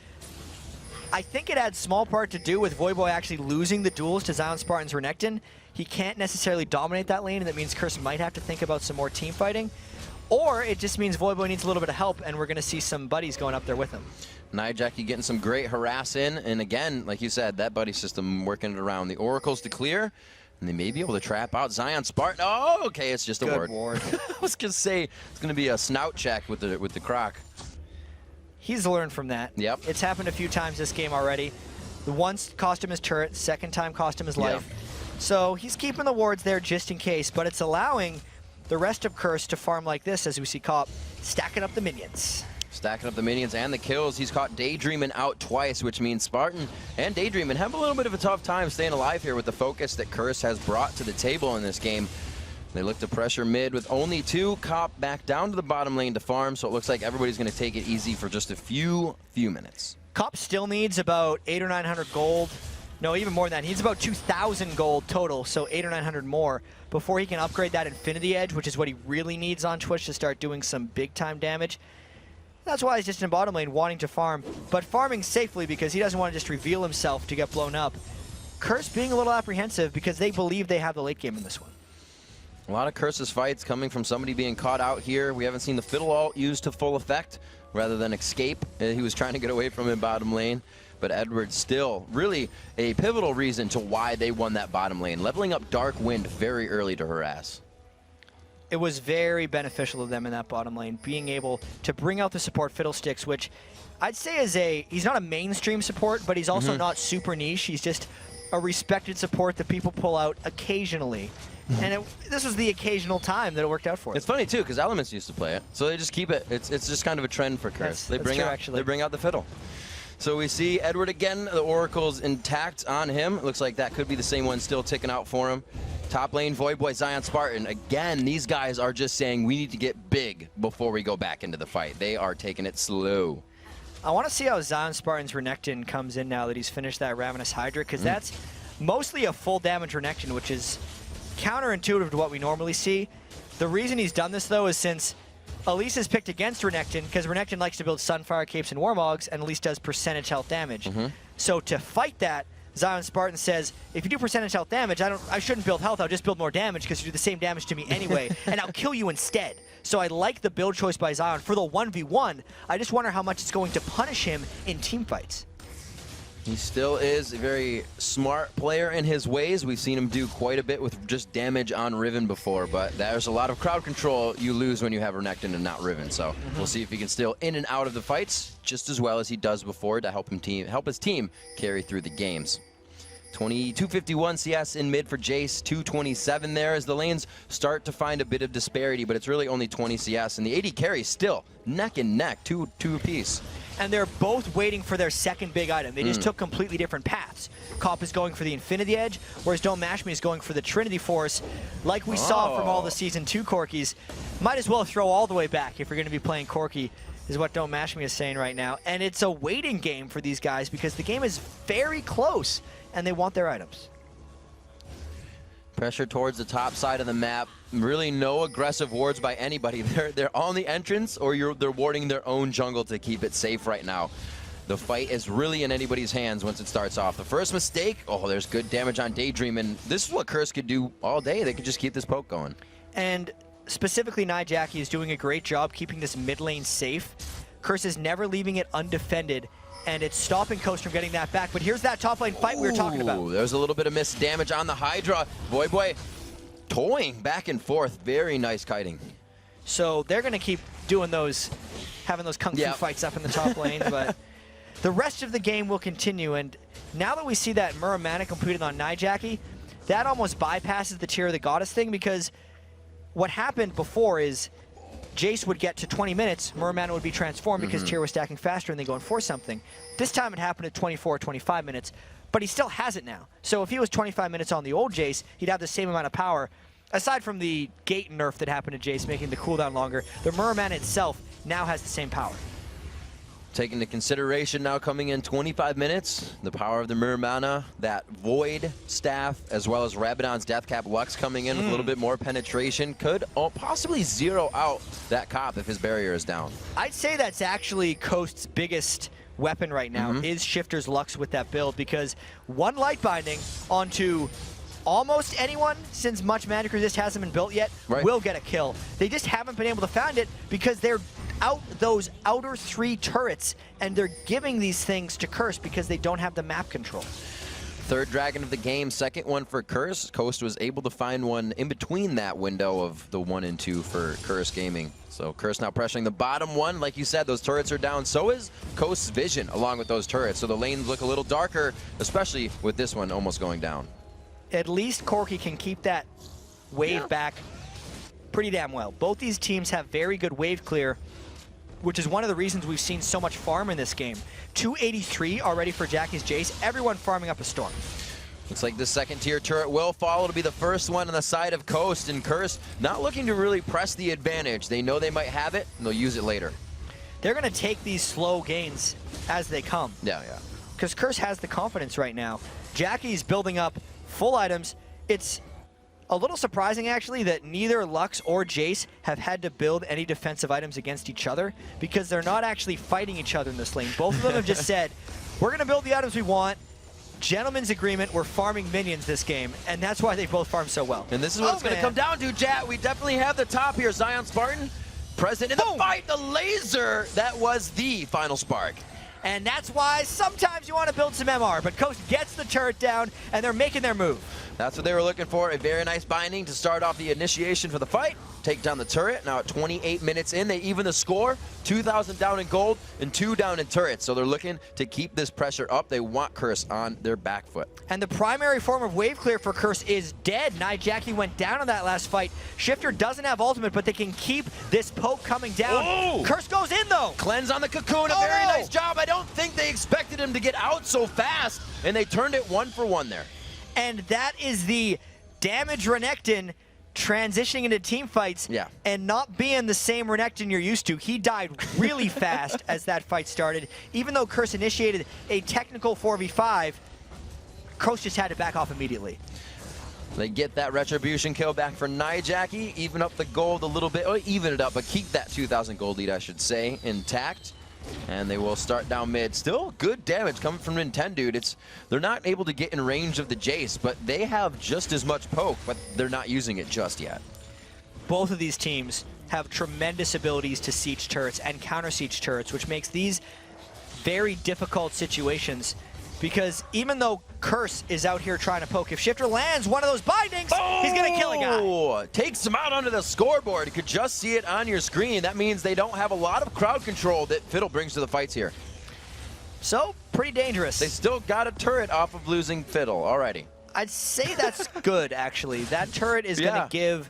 I think it had small part to do with Voyboy actually losing the duels to Zion Spartan's Renekton. He can't necessarily dominate that lane, and that means Curse might have to think about some more team fighting. Or it just means Voyboy needs a little bit of help, and we're going to see some buddies going up there with him. Nijaki getting some great harass in, and again, like you said, that buddy system working it around. The oracles to clear, and they may be able to trap out Zion Spartan. Oh, okay, it's just a ward. I was going to say it's going to be a snout check with the croc. He's learned from that. Yep. It's happened a few times this game already. The once cost him his turret, second time cost him his life. Yep. So he's keeping the wards there just in case, but it's allowing the rest of Curse to farm like this as we see Cop stacking up the minions. Stacking up the minions and the kills. He's caught Daydreamin' out twice, which means Spartan and Daydreamin' have a little bit of a tough time staying alive here with the focus that Curse has brought to the table in this game. They look to pressure mid with only 2. Cop back down to the bottom lane to farm, so it looks like everybody's going to take it easy for just a few minutes. Cop still needs about 800 or 900 gold No, even more than that. He's about 2,000 gold total, so 800 or 900 more before he can upgrade that Infinity Edge, which is what he really needs on Twitch to start doing some big-time damage. That's why he's just in bottom lane wanting to farm, but farming safely because he doesn't want to just reveal himself to get blown up. Curse being a little apprehensive because they believe they have the late game in this one. A lot of Curse's fights coming from somebody being caught out here. We haven't seen the Fiddle ult used to full effect rather than escape. He was trying to get away from him bottom lane. But Edward still really a pivotal reason to why they won that bottom lane, leveling up Dark Wind very early to harass. It was very beneficial to them in that bottom lane, being able to bring out the support Fiddlesticks, which I'd say is he's not a mainstream support, but he's also not super niche. He's just a respected support that people pull out occasionally. And this was the occasional time that it worked out for us. It's funny, too, because Elements used to play it, so they just keep it. It's just kind of a trend for Curse. They bring out the Fiddle. So we see Edward again, the Oracle's intact on him. It looks like that could be the same one still ticking out for him. Top lane, Voidboy, Zion, Spartan. Again, these guys are just saying we need to get big before we go back into the fight. They are taking it slow. I want to see how Zion Spartan's Renekton comes in now that he's finished that Ravenous Hydra, because that's mostly a full damage Renekton, which is counterintuitive to what we normally see. The reason he's done this, though, is since Elise is picked against Renekton, because Renekton likes to build Sunfire, Capes, and Warmogs, and Elise does percentage health damage. So to fight that, Zion Spartan says, if you do percentage health damage, I shouldn't build health, I'll just build more damage because you do the same damage to me anyway, and I'll kill you instead. So I like the build choice by Zion. For the 1v1, I just wonder how much it's going to punish him in team fights. He still is a very smart player in his ways. We've seen him do quite a bit with just damage on Riven before, but there's a lot of crowd control you lose when you have Renekton and not Riven. So we'll see if he can still in and out of the fights just as well as he does before to help his team carry through the games. 251 CS in mid for Jace, 227 there as the lanes start to find a bit of disparity, but it's really only 20 CS, and the AD carry still neck and neck, two apiece. And they're both waiting for their second big item. They just took completely different paths. Cop is going for the Infinity Edge, whereas Don't Mash Me is going for the Trinity Force. Like we saw from all the Season 2 Corkies, might as well throw all the way back if you're going to be playing Corki, is what Don't Mash Me is saying right now. And it's a waiting game for these guys because the game is very close, and they want their items. Pressure towards the top side of the map. Really no aggressive wards by anybody. They're on the entrance, or they're warding their own jungle to keep it safe right now. The fight is really in anybody's hands once it starts off. The first mistake, there's good damage on Daydream, and this is what Curse could do all day. They could just keep this poke going. And specifically, Nijaki is doing a great job keeping this mid lane safe. Curse is never leaving it undefended, and it's stopping Coast from getting that back. But here's that top lane fight we were talking about. There's a little bit of missed damage on the Hydra. Voidboy toying back and forth. Very nice kiting. So they're going to keep doing those, having those kung fu fights up in the top lane, but the rest of the game will continue. And now that we see that Muramana completed on Nijaki, that almost bypasses the Tear of the Goddess thing, because what happened before is Jace would get to 20 minutes, Muramana would be transformed because Tyr was stacking faster and they go and force something. This time it happened at 24 or 25 minutes, but he still has it now. So if he was 25 minutes on the old Jace, he'd have the same amount of power. Aside from the gate nerf that happened to Jace, making the cooldown longer, the Muramana itself now has the same power. Taking into consideration now coming in 25 minutes, the power of the Muramana, that Void Staff, as well as Rabadon's Deathcap Lux coming in with a little bit more penetration, could possibly zero out that Cop if his barrier is down. I'd say that's actually Coast's biggest weapon right now, is Shifter's Lux with that build, because one Light Binding onto almost anyone, since Much Magic Resist hasn't been built yet, will get a kill. They just haven't been able to find it because they're out those outer 3 turrets, and they're giving these things to Curse because they don't have the map control. Third dragon of the game, second one for Curse. Coast was able to find one in between that window of the 1 and 2 for Curse Gaming. So Curse now pressuring the bottom one. Like you said, those turrets are down. So is Coast's vision along with those turrets. So the lanes look a little darker, especially with this one almost going down. At least Corki can keep that wave back pretty damn well. Both these teams have very good wave clear, which is one of the reasons we've seen so much farm in this game. 283 already for Jackie's Jace, everyone farming up a storm. Looks like the second tier turret will follow to be the first one on the side of Coast, and Curse not looking to really press the advantage. They know they might have it, and they'll use it later. They're going to take these slow gains as they come. Yeah. because Curse has the confidence right now. Jackie's building up full items. It's a little surprising, actually, that neither Lux or Jace have had to build any defensive items against each other, because they're not actually fighting each other in this lane. Both of them have just said, we're going to build the items we want. Gentleman's agreement, we're farming minions this game, and that's why they both farm so well. And this is what it's going to come down to, chat. We definitely have the top here. Zion Spartan present in the fight. The laser, that was the final spark. And that's why sometimes you want to build some MR, but Coast gets the turret down, and they're making their move. That's what they were looking for, a very nice binding to start off the initiation for the fight. Take down the turret. Now at 28 minutes in, they even the score. 2,000 down in gold and 2 down in turrets. So they're looking to keep this pressure up. They want Curse on their back foot. And the primary form of wave clear for Curse is dead. Jackie went down in that last fight. Shifter doesn't have ultimate, but they can keep this poke coming down. Oh! Curse goes in, though. Cleanse on the cocoon, a very nice job. I don't think they expected him to get out so fast, and they turned it 1 for 1 there. And that is the damage Renekton transitioning into team fights and not being the same Renekton you're used to. He died really fast as that fight started. Even though Curse initiated a technical 4v5, Curse just had to back off immediately. They get that retribution kill back for Jackie, even up the gold a little bit, or even it up, but keep that 2,000 gold lead, I should say, intact. And they will start down mid. Still good damage coming from Nintendo. They're not able to get in range of the Jace, but they have just as much poke, but they're not using it just yet. Both of these teams have tremendous abilities to siege turrets and counter siege turrets, which makes these very difficult situations. Because even though Curse is out here trying to poke, if Shifter lands one of those bindings, he's going to kill a guy. Takes him out onto the scoreboard. You could just see it on your screen. That means they don't have a lot of crowd control that Fiddle brings to the fights here. So, pretty dangerous. They still got a turret off of losing Fiddle. Alrighty. I'd say that's good, actually. That turret is going to give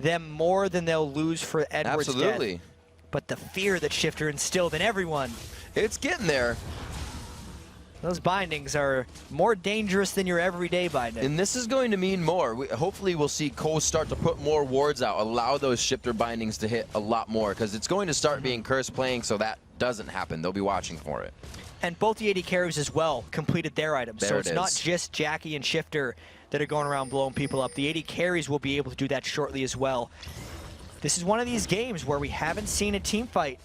them more than they'll lose for Edward's death. But the fear that Shifter instilled in everyone. It's getting there. Those bindings are more dangerous than your everyday binding. And this is going to mean more. Hopefully we'll see Coast start to put more wards out, allow those Shifter bindings to hit a lot more, because it's going to start being Curse playing, so that doesn't happen. They'll be watching for it. And both the AD carries as well completed their items. So it's not just Jackie and Shifter that are going around blowing people up. The AD carries will be able to do that shortly as well. This is one of these games where we haven't seen a team fight,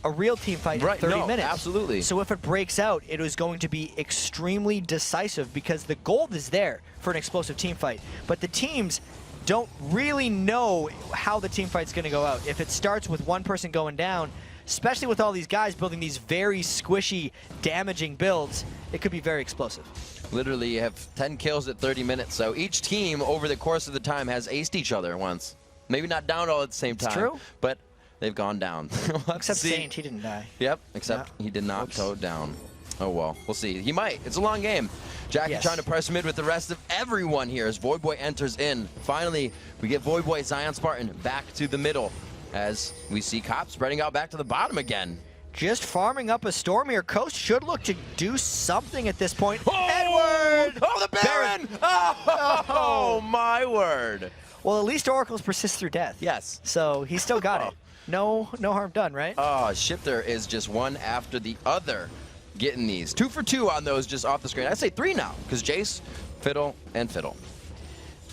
a real team fight in 30 minutes. Absolutely. So if it breaks out, it is going to be extremely decisive, because the gold is there for an explosive team fight. But the teams don't really know how the team fight's going to go out. If it starts with one person going down, especially with all these guys building these very squishy, damaging builds, it could be very explosive. Literally, you have 10 kills at 30 minutes. So each team, over the course of the time, has aced each other once. Maybe not down all at the same time. It's true. But they've gone down. Except Saint, he didn't die. Yep, except he did not go down. Oh well, we'll see. He might. It's a long game. Jackie trying to press mid with the rest of everyone here as Void Boy enters in. Finally, we get Void Boy, Zion Spartan back to the middle as we see Cop spreading out back to the bottom again. Just farming up a storm here. Coast should look to do something at this point. Oh! Edward! Oh, the Baron! Oh, my word. Well, at least Oracles persist through death. Yes. So he still got it. No harm done, right? Oh, Shifter is just one after the other getting these. 2 for 2 on those just off the screen. I'd say 3 now, because Jace, Fiddle, and Fiddle.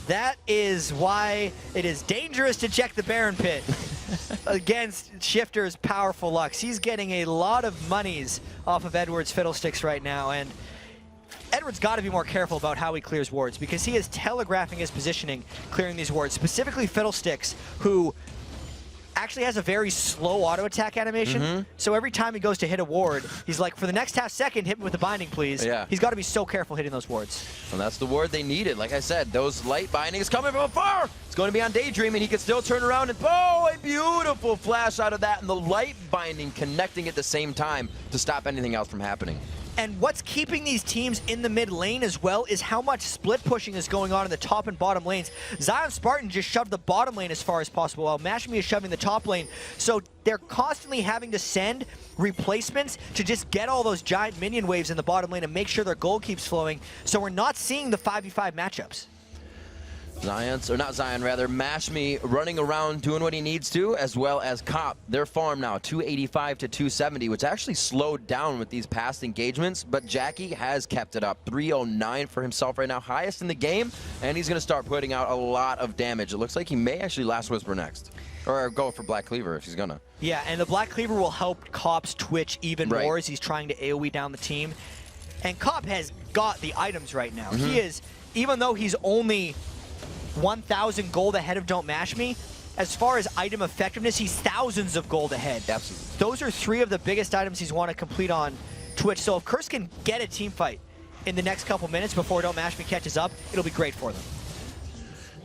That is why it is dangerous to check the Baron pit against Shifter's powerful Lux. He's getting a lot of monies off of Edward's Fiddlesticks right now, and Edward's got to be more careful about how he clears wards, because he is telegraphing his positioning clearing these wards, specifically Fiddlesticks, who actually has a very slow auto attack animation. So every time he goes to hit a ward, he's like, for the next half second, hit me with the binding, please. He's got to be so careful hitting those wards. And that's the ward they needed. Like I said, those light bindings coming from afar. It's going to be on Daydream, and he can still turn around and, oh, a beautiful flash out of that, and the light binding connecting at the same time to stop anything else from happening. And what's keeping these teams in the mid lane as well is how much split pushing is going on in the top and bottom lanes. Zion Spartan just shoved the bottom lane as far as possible, while Mashmi is shoving the top lane. So they're constantly having to send replacements to just get all those giant minion waves in the bottom lane and make sure their gold keeps flowing. So we're not seeing the 5v5 matchups. Mashme running around doing what he needs to, as well as Cop. Their farm now 285 to 270, which actually slowed down with these past engagements, but Jackie has kept it up. 309 for himself right now, highest in the game, and he's going to start putting out a lot of damage. It looks like he may actually Last Whisper next, or go for Black Cleaver if he's gonna. Yeah, and the Black Cleaver will help Cop's Twitch even more as he's trying to AoE down the team. And Cop has got the items right now. He is, even though he's only 1,000 gold ahead of Don't Mash Me, as far as item effectiveness, he's thousands of gold ahead. Absolutely. Those are 3 of the biggest items he's want to complete on Twitch. So if Curse can get a team fight in the next couple minutes before Don't Mash Me catches up, it'll be great for them.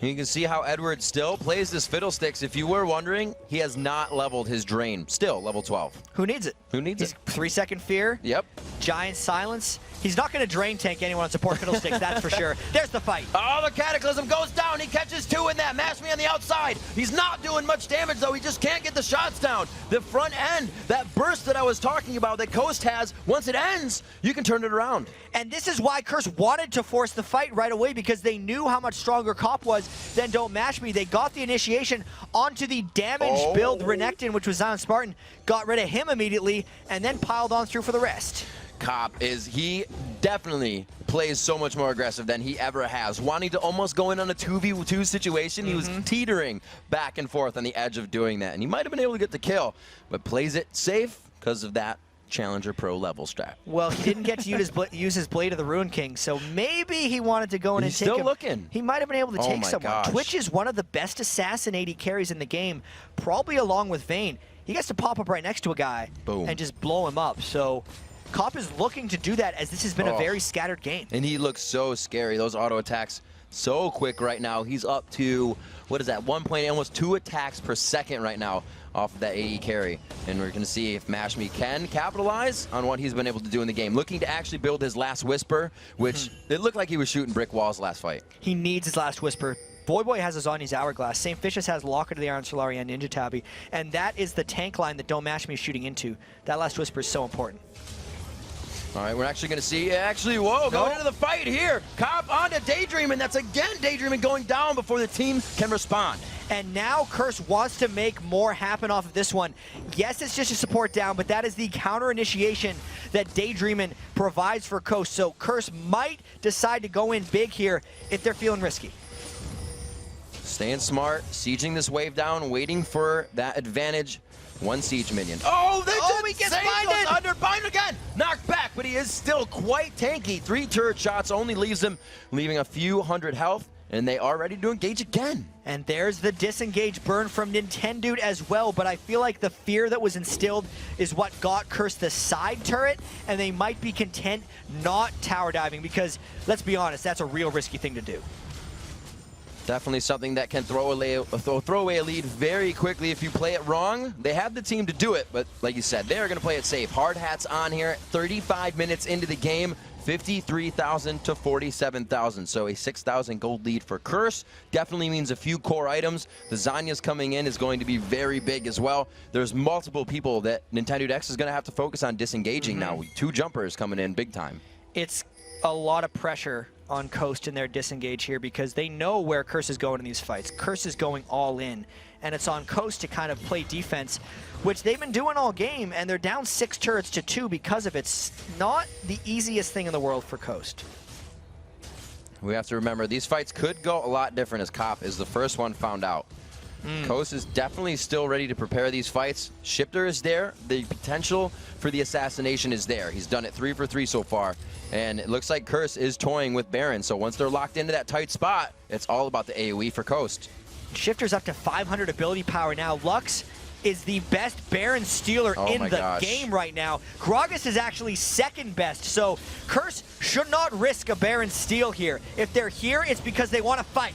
You can see how Edward still plays this Fiddlesticks. If you were wondering, he has not leveled his Drain. Still level 12. Who needs it? Who needs it? 3-second Fear. Yep. Giant Silence. He's not going to Drain tank anyone on support Fiddlesticks, that's for sure. There's the fight. Oh, the Cataclysm goes down. He catches 2 in that. Mash Me on the outside. He's not doing much damage, though. He just can't get the shots down. The front end, that burst that I was talking about that Coast has, once it ends, you can turn it around. And this is why Curse wanted to force the fight right away, because they knew how much stronger Cop was than Don't Mash Me. They got the initiation onto the damaged build Renekton, which was Zion Spartan, got rid of him immediately, and then piled on through for the rest. Cop he definitely plays so much more aggressive than he ever has. Wanting to almost go in on a 2v2 situation, he was teetering back and forth on the edge of doing that. And he might have been able to get the kill, but plays it safe because of that Challenger Pro level strat. Well, he didn't get to use his Blade of the Ruin King, so maybe he wanted to go in and take him. He's still looking. He might have been able to take someone. Gosh. Twitch is one of the best assassin AD carries in the game, probably along with Vayne. He gets to pop up right next to a guy and just blow him up. So Cop is looking to do that, as this has been a very scattered game. And he looks so scary. Those auto attacks so quick right now. He's up to, what is that, 1.8, almost 2 attacks per second right now off of that AE carry. And we're going to see if Mash Me can capitalize on what he's been able to do in the game. Looking to actually build his Last Whisper, which it looked like he was shooting brick walls last fight. He needs his Last Whisper. Voyboy has his Azani's Hourglass. Same Fishes has Locket of the Iron Solari and Ninja Tabby. And that is the tank line that Don't Mash Me is shooting into. That Last Whisper is so important. All right, we're actually going to see, going into the fight here. Cop onto Daydreaming. That's again Daydreaming going down before the team can respond. And now Curse wants to make more happen off of this one. Yes, it's just a support down, but that is the counter initiation that Daydreaming provides for Coast. So Curse might decide to go in big here if they're feeling risky. Staying smart, sieging this wave down, waiting for that advantage. 1 siege minion. Oh, he gets binded! Under bind again! Knocked back, but he is still quite tanky. 3 turret shots only leaves him, leaving a few hundred health, and they are ready to engage again. And there's the disengage burn from Nintendo as well, but I feel like the fear that was instilled is what got Curse the side turret, and they might be content not tower diving, because, let's be honest, that's a real risky thing to do. Definitely something that can throw away a lead very quickly if you play it wrong. They have the team to do it, but like you said, they're going to play it safe. Hard hats on here, 35 minutes into the game, 53,000 to 47,000. So a 6,000 gold lead for Curse. Definitely means a few core items. The Zanya's coming in is going to be very big as well. There's multiple people that Nintendo X is going to have to focus on disengaging now. 2 jumpers coming in big time. It's a lot of pressure on Coast in their disengage here, because they know where Curse is going in these fights. Curse is going all in, and it's on Coast to kind of play defense, which they've been doing all game, and they're down 6 turrets to 2 because of it. It's not the easiest thing in the world for Coast. We have to remember, these fights could go a lot different, as Cop is the first one found out. Coast is definitely still ready to prepare these fights. Shifter is there. The potential for the assassination is there. He's done it 3 for 3 so far. And it looks like Curse is toying with Baron. So once they're locked into that tight spot, it's all about the AoE for Coast. Shifter's up to 500 ability power now. Lux is the best Baron stealer in the game right now. Gragas is actually 2nd best. So Curse should not risk a Baron steal here. If they're here, it's because they want to fight.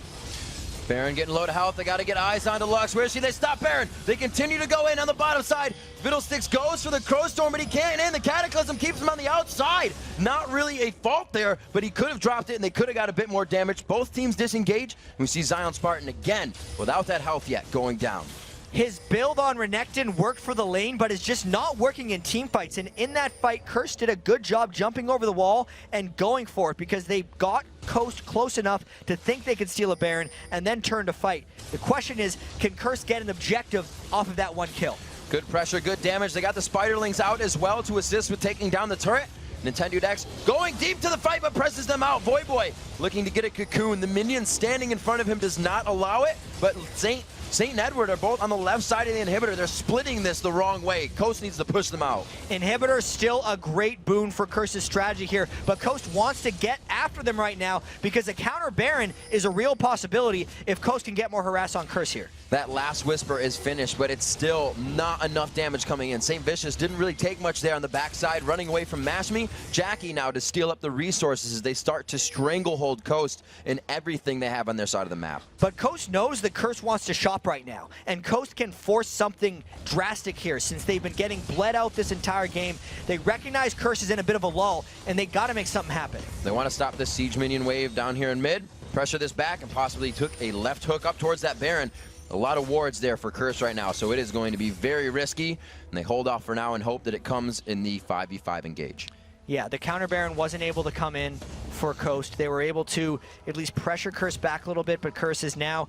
Baron getting low to health. They got to get eyes onto Lux. Where is he? They stop Baron. They continue to go in on the bottom side. Fiddlesticks goes for the Crow Storm, but he can't in. The Cataclysm keeps him on the outside. Not really a fault there, but he could have dropped it, and they could have got a bit more damage. Both teams disengage. We see Zion Spartan again, without that health yet, going down. His build on Renekton worked for the lane, but is just not working in team fights. And in that fight, Curse did a good job jumping over the wall and going for it, because they got Coast close enough to think they could steal a Baron and then turn to fight. The question is, can Curse get an objective off of that one kill? Good pressure, good damage. They got the Spiderlings out as well to assist with taking down the turret. Nintendo Dex going deep to the fight, but presses them out. Voyboy looking to get a cocoon. The minion standing in front of him does not allow it, but Saint and Edward are both on the left side of the inhibitor. They're splitting this the wrong way. Coast needs to push them out. Inhibitor still a great boon for Curse's strategy here, but Coast wants to get after them right now because a counter Baron is a real possibility if Coast can get more harass on Curse here. That last Whisper is finished, but it's still not enough damage coming in. St. Vicious didn't really take much there on the backside, running away from Mash Me. Jackie now to steal up the resources as they start to stranglehold Coast in everything they have on their side of the map. But Coast knows that Curse wants to shop right now, and Coast can force something drastic here since they've been getting bled out this entire game. They recognize Curse is in a bit of a lull, and they got to make something happen. They want to stop this Siege minion wave down here in mid, pressure this back, and possibly took a left hook up towards that Baron. A lot of wards there for Curse right now, so it is going to be very risky, and they hold off for now and hope that it comes in the 5v5 engage. Yeah, the counter Baron wasn't able to come in for Coast. They were able to at least pressure Curse back a little bit, but Curse is now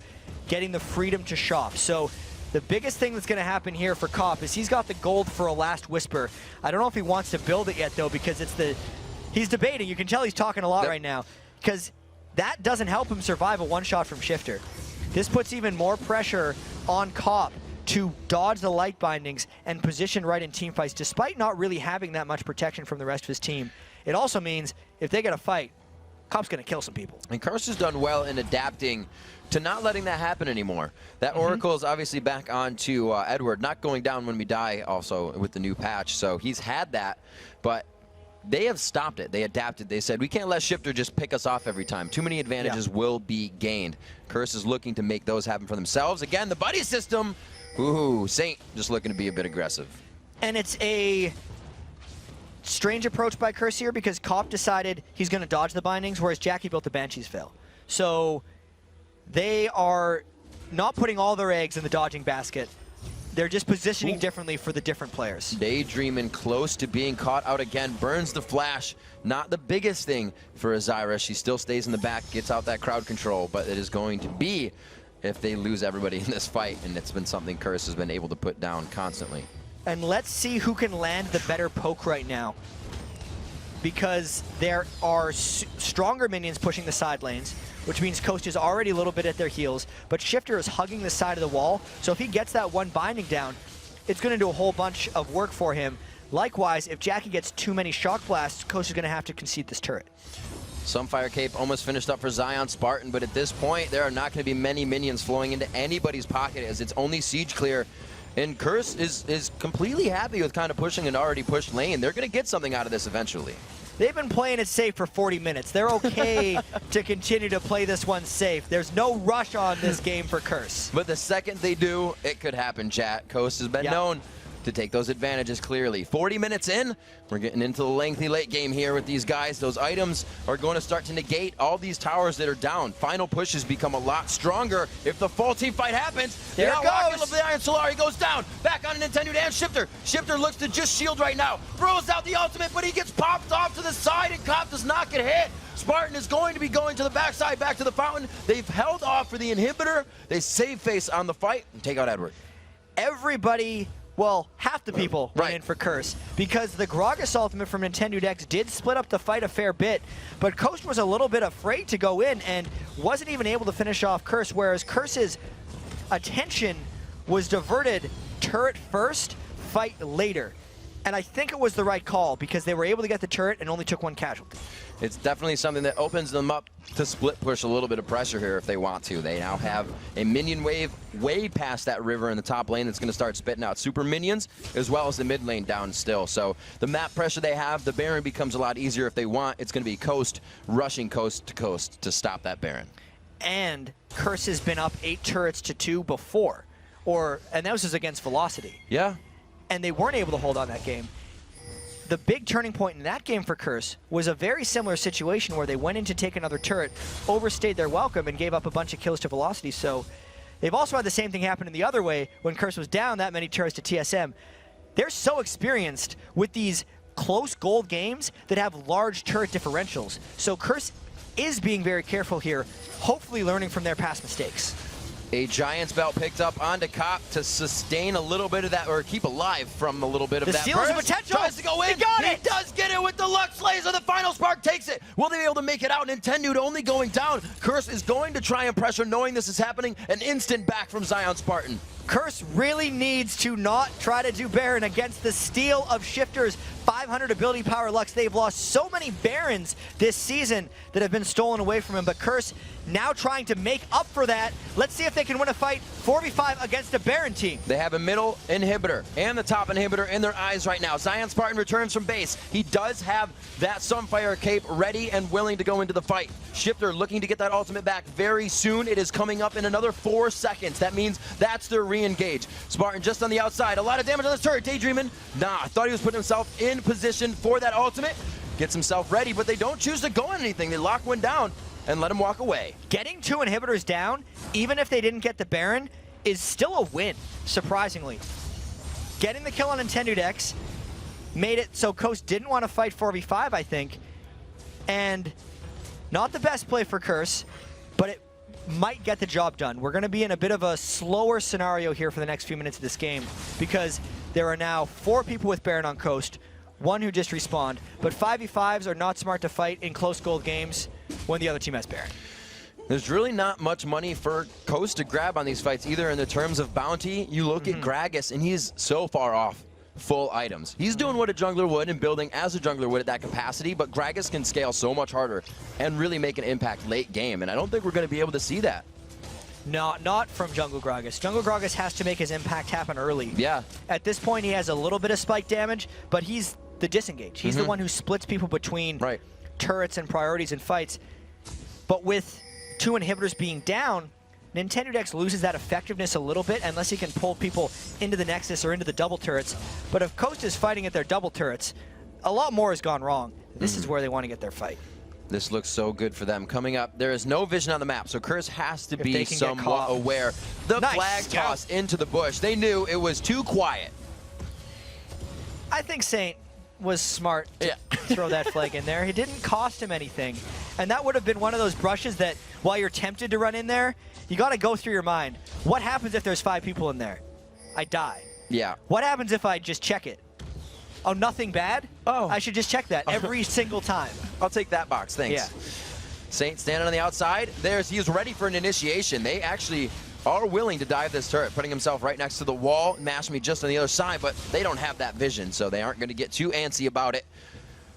getting the freedom to shop. So the biggest thing that's going to happen here for Kopp is he's got the gold for a last Whisper. I don't know if he wants to build it yet, though, because he's debating. You can tell he's talking a lot right now, because that doesn't help him survive a one-shot from Shifter. This puts even more pressure on Kopp to dodge the light bindings and position right in team fights, despite not really having that much protection from the rest of his team. It also means if they get a fight, Kopp's going to kill some people. And Curse has done well in adapting to not letting that happen anymore. That Oracle is obviously back on to Edward, not going down when we die also with the new patch, so he's had that, but they have stopped it. They adapted. They said, we can't let Shifter just pick us off every time. Too many advantages will be gained. Curse is looking to make those happen for themselves. Again, the buddy system. Ooh, Saint just looking to be a bit aggressive. And it's a strange approach by Curse here because Kopp decided he's going to dodge the bindings, whereas Jackie built the Banshee's Veil. So they are not putting all their eggs in the dodging basket. They're just positioning differently for the different players. Daydreaming close to being caught out again. Burns the flash. Not the biggest thing for Azira. She still stays in the back, gets out that crowd control, but it is going to be if they lose everybody in this fight, and it's been something Curse has been able to put down constantly. And let's see who can land the better poke right now, because there are stronger minions pushing the side lanes, which means Coast is already a little bit at their heels, but Shifter is hugging the side of the wall, so if he gets that one binding down, it's going to do a whole bunch of work for him. Likewise, if Jackie gets too many shock blasts, Coast is going to have to concede this turret. Sunfire Cape almost finished up for Zion Spartan, but at this point, there are not going to be many minions flowing into anybody's pocket as it's only siege clear. And Curse is completely happy with kind of pushing an already pushed lane. They're going to get something out of this eventually. They've been playing it safe for 40 minutes. They're okay to continue to play this one safe. There's no rush on this game for Curse. But the second they do, it could happen, chat. Coast has been known to take those advantages clearly. 40 minutes in, we're getting into the lengthy late game here with these guys. Those items are going to start to negate all these towers that are down. Final pushes become a lot stronger. If the full team fight happens, there it goes. The Iron Solari goes down. Back on Nintendo Dance. Shifter. Shifter looks to just shield right now. Throws out the ultimate, but he gets popped off to the side, and Kopp does not get hit. Spartan is going to be going to the backside, back to the fountain. They've held off for the inhibitor. They save face on the fight and take out Edward. Everybody, well, half the people went in for Curse because the Gragas ultimate from Nintendo Dex did split up the fight a fair bit, but Coast was a little bit afraid to go in and wasn't even able to finish off Curse, whereas Curse's attention was diverted turret first, fight later. And I think it was the right call because they were able to get the turret and only took one casualty. It's definitely something that opens them up to split push a little bit of pressure here if they want to. They now have a minion wave way past that river in the top lane that's going to start spitting out super minions, as well as the mid lane down still. So the map pressure they have, the Baron becomes a lot easier if they want. It's going to be Coast rushing coast to stop that Baron. And Curse has been up 8 turrets to 2 before, and that was just against Velocity. Yeah. And they weren't able to hold on that game. The big turning point in that game for Curse was a very similar situation where they went in to take another turret, overstayed their welcome, and gave up a bunch of kills to Velocity. So they've also had the same thing happen in the other way when Curse was down that many turrets to TSM. They're so experienced with these close gold games that have large turret differentials. So Curse is being very careful here, hopefully learning from their past mistakes. A Giants belt picked up onto Cop to sustain a little bit of that, or keep alive from a little bit of that. The steals of potential. Tries to go in. He got it. He does get it with the Lux Laser. The final spark takes it. Will they be able to make it out? Nintendo only going down. Curse is going to try and pressure, knowing this is happening. An instant back from Zion Spartan. Curse really needs to not try to do Baron against the steal of Shifter's 500 ability power Lux. They've lost so many Barons this season that have been stolen away from him, but Curse now trying to make up for that. Let's see if they can win a fight 4v5 against a Baron team. They have a middle inhibitor and the top inhibitor in their eyes right now. Zion Spartan returns from base. He does have that Sunfire cape ready and willing to go into the fight. Shifter looking to get that ultimate back very soon. It is coming up in another 4 seconds. That means that's their re-engage. Spartan just on the outside. A lot of damage on this turret. Daydreaming. Nah, thought he was putting himself in position for that ultimate. Gets himself ready, but they don't choose to go on anything. They lock one down and let him walk away. Getting 2 inhibitors down, even if they didn't get the Baron, is still a win, surprisingly. Getting the kill on Nintendo Dex made it so Coast didn't want to fight 4v5, I think. And not the best play for Curse, but it might get the job done. We're going to be in a bit of a slower scenario here for the next few minutes of this game because there are now 4 people with Baron on Coast, 1 who just respawned, but 5v5s are not smart to fight in close gold games when the other team has Baron. There's really not much money for Coast to grab on these fights, either in the terms of bounty. You look at Gragas, and he's so far off full items. He's doing what a jungler would and building as a jungler would at that capacity, but Gragas can scale so much harder and really make an impact late game, and I don't think we're going to be able to see that. No, not from Jungle Gragas. Jungle Gragas has to make his impact happen early. Yeah. At this point, he has a little bit of spike damage, but he's the disengage. He's the one who splits people between turrets and priorities in fights. But with 2 inhibitors being down, Nintendo Dex loses that effectiveness a little bit unless he can pull people into the Nexus or into the double turrets. But if Coast is fighting at their double turrets, a lot more has gone wrong. This is where they want to get their fight. This looks so good for them. Coming up, there is no vision on the map, so Curse has to be somewhat aware. The flag toss into the bush. They knew it was too quiet. I think Saint was smart to throw that flag in there. It didn't cost him anything. And that would have been one of those brushes that while you're tempted to run in there, you got to go through your mind. What happens if there's 5 people in there? I die. Yeah. What happens if I just check it? Oh, nothing bad? Oh. I should just check that every single time. I'll take that box, thanks. Yeah. Saint standing on the outside. He's ready for an initiation. They actually are willing to dive this turret, putting himself right next to the wall. Mash me just on the other side, but they don't have that vision, so they aren't going to get too antsy about it.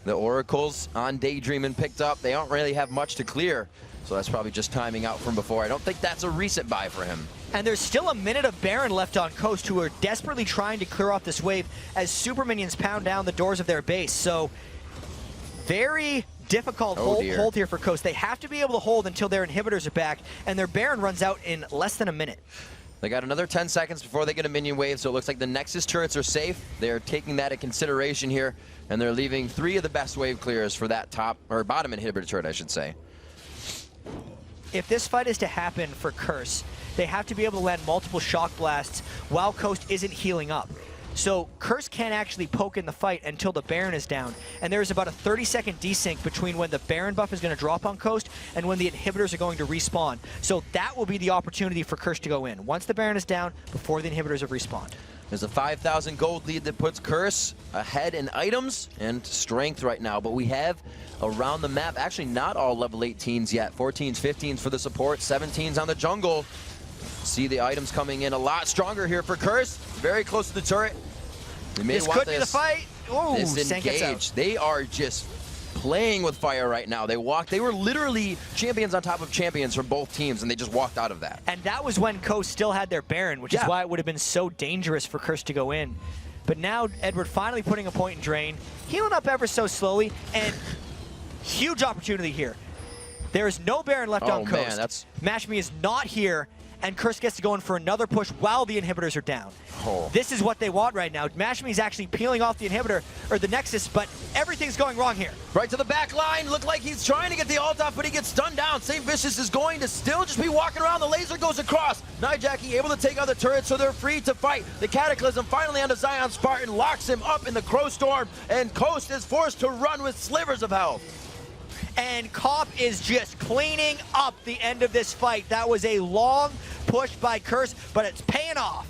The Oracles on Daydreaming picked up. They don't really have much to clear, so that's probably just timing out from before. I don't think that's a recent buy for him. And there's still a minute of Baron left on Coast, who are desperately trying to clear off this wave as super minions pound down the doors of their base. So very difficult hold here for Coast. They have to be able to hold until their inhibitors are back, and their Baron runs out in less than a minute. They got another 10 seconds before they get a minion wave, so it looks like the Nexus turrets are safe. They're taking that into consideration here, and they're leaving 3 of the best wave clears for that top, or bottom inhibitor turret, I should say. If this fight is to happen for Curse, they have to be able to land multiple shock blasts while Coast isn't healing up. So Curse can't actually poke in the fight until the Baron is down. And there's about a 30-second desync between when the Baron buff is going to drop on Coast and when the inhibitors are going to respawn. So that will be the opportunity for Curse to go in. Once the Baron is down, before the inhibitors have respawned. There's a 5,000 gold lead that puts Curse ahead in items and strength right now. But we have around the map, actually not all level 18s yet. 14s, 15s for the support, 17s on the jungle. See the items coming in a lot stronger here for Curse. Very close to the turret. This could be the fight. Oh, disengage. They are just playing with fire right now. They were literally champions on top of champions from both teams, and they just walked out of that. And that was when Coast still had their Baron, which is why it would have been so dangerous for Curse to go in. But now Edward finally putting a point in Drain, healing up ever so slowly, and huge opportunity here. There is no Baron left on Coast. Mash Me is not here, and Curse gets to go in for another push while the inhibitors are down. This is what they want right now. Mash Me is actually peeling off the inhibitor, or the Nexus, but everything's going wrong here. Right to the back line. Look like he's trying to get the ult off, but he gets stunned down. St. Vicious is going to still just be walking around. The laser goes across. Nijaki able to take out the turret, so they're free to fight. The Cataclysm finally onto Zion Spartan, locks him up in the Crow Storm, and Coast is forced to run with slivers of health. And Cop is just cleaning up the end of this fight. That was a long push by Curse, but it's paying off.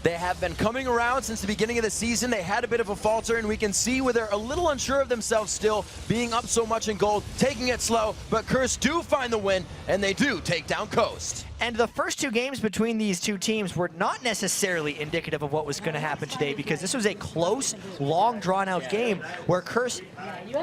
They have been coming around since the beginning of the season. They had a bit of a falter, and we can see where they're a little unsure of themselves still, being up so much in gold, taking it slow, but Curse do find the win, and they do take down Coast. And the first two games between these two teams were not necessarily indicative of what was going to happen today, because this was a close, long, drawn-out game where Curse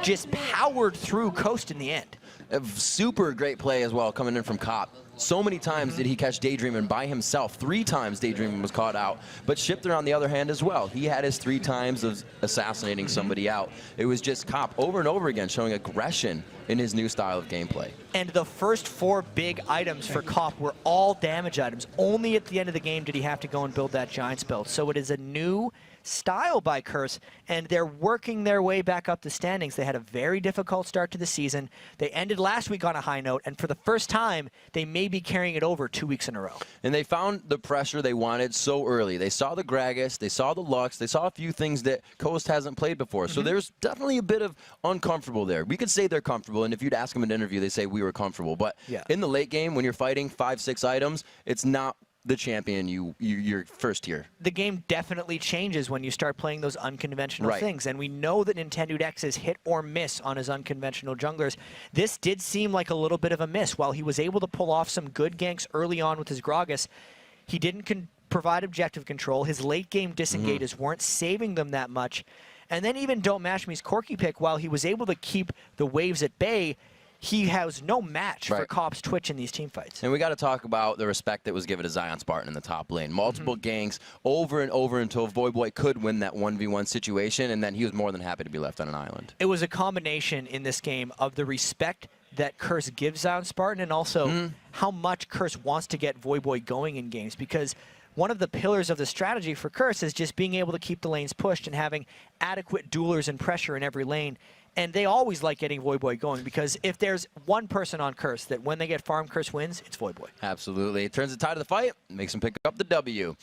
just powered through Coast in the end. A super great play as well coming in from Cop. So many times did he catch Daydreaming by himself. 3 times Daydreaming was caught out. But Shifter, on the other hand, as well. He had his 3 times of assassinating somebody out. It was just Cop over and over again showing aggression in his new style of gameplay. And the first 4 big items for Cop were all damage items. Only at the end of the game did he have to go and build that Giant's belt. So it is a new style by Curse, and they're working their way back up the standings. They had a very difficult start to the season. They ended last week on a high note, and for the first time, they may be carrying it over 2 weeks in a row. And they found the pressure they wanted so early. They saw the Gragas, they saw the Lux, they saw a few things that Coast hasn't played before. So there's definitely a bit of uncomfortable there. We could say they're comfortable, and if you'd ask them in an interview, they say we were comfortable. But in the late game, when you're fighting 5-6 items, it's not the champion you're first here. The game definitely changes when you start playing those unconventional things, and we know that Nintendo X is hit or miss on his unconventional junglers. This did seem like a little bit of a miss. While he was able to pull off some good ganks early on with his Gragas, he didn't provide objective control. His late game disengages weren't saving them that much. And then even Don't Mash Me's Corky pick, while he was able to keep the waves at bay, he has no match for Cop's Twitch in these team fights. And we got to talk about the respect that was given to Zion Spartan in the top lane. Multiple ganks over and over until Voyboy could win that 1v1 situation, and then he was more than happy to be left on an island. It was a combination in this game of the respect that Curse gives Zion Spartan, and also how much Curse wants to get Voyboy going in games, because one of the pillars of the strategy for Curse is just being able to keep the lanes pushed and having adequate duelers and pressure in every lane. And they always like getting Voyboy going, because if there's one person on Curse that when they get farm, Curse wins, it's Voyboy. Absolutely. It turns the tide of the fight, makes him pick up the W.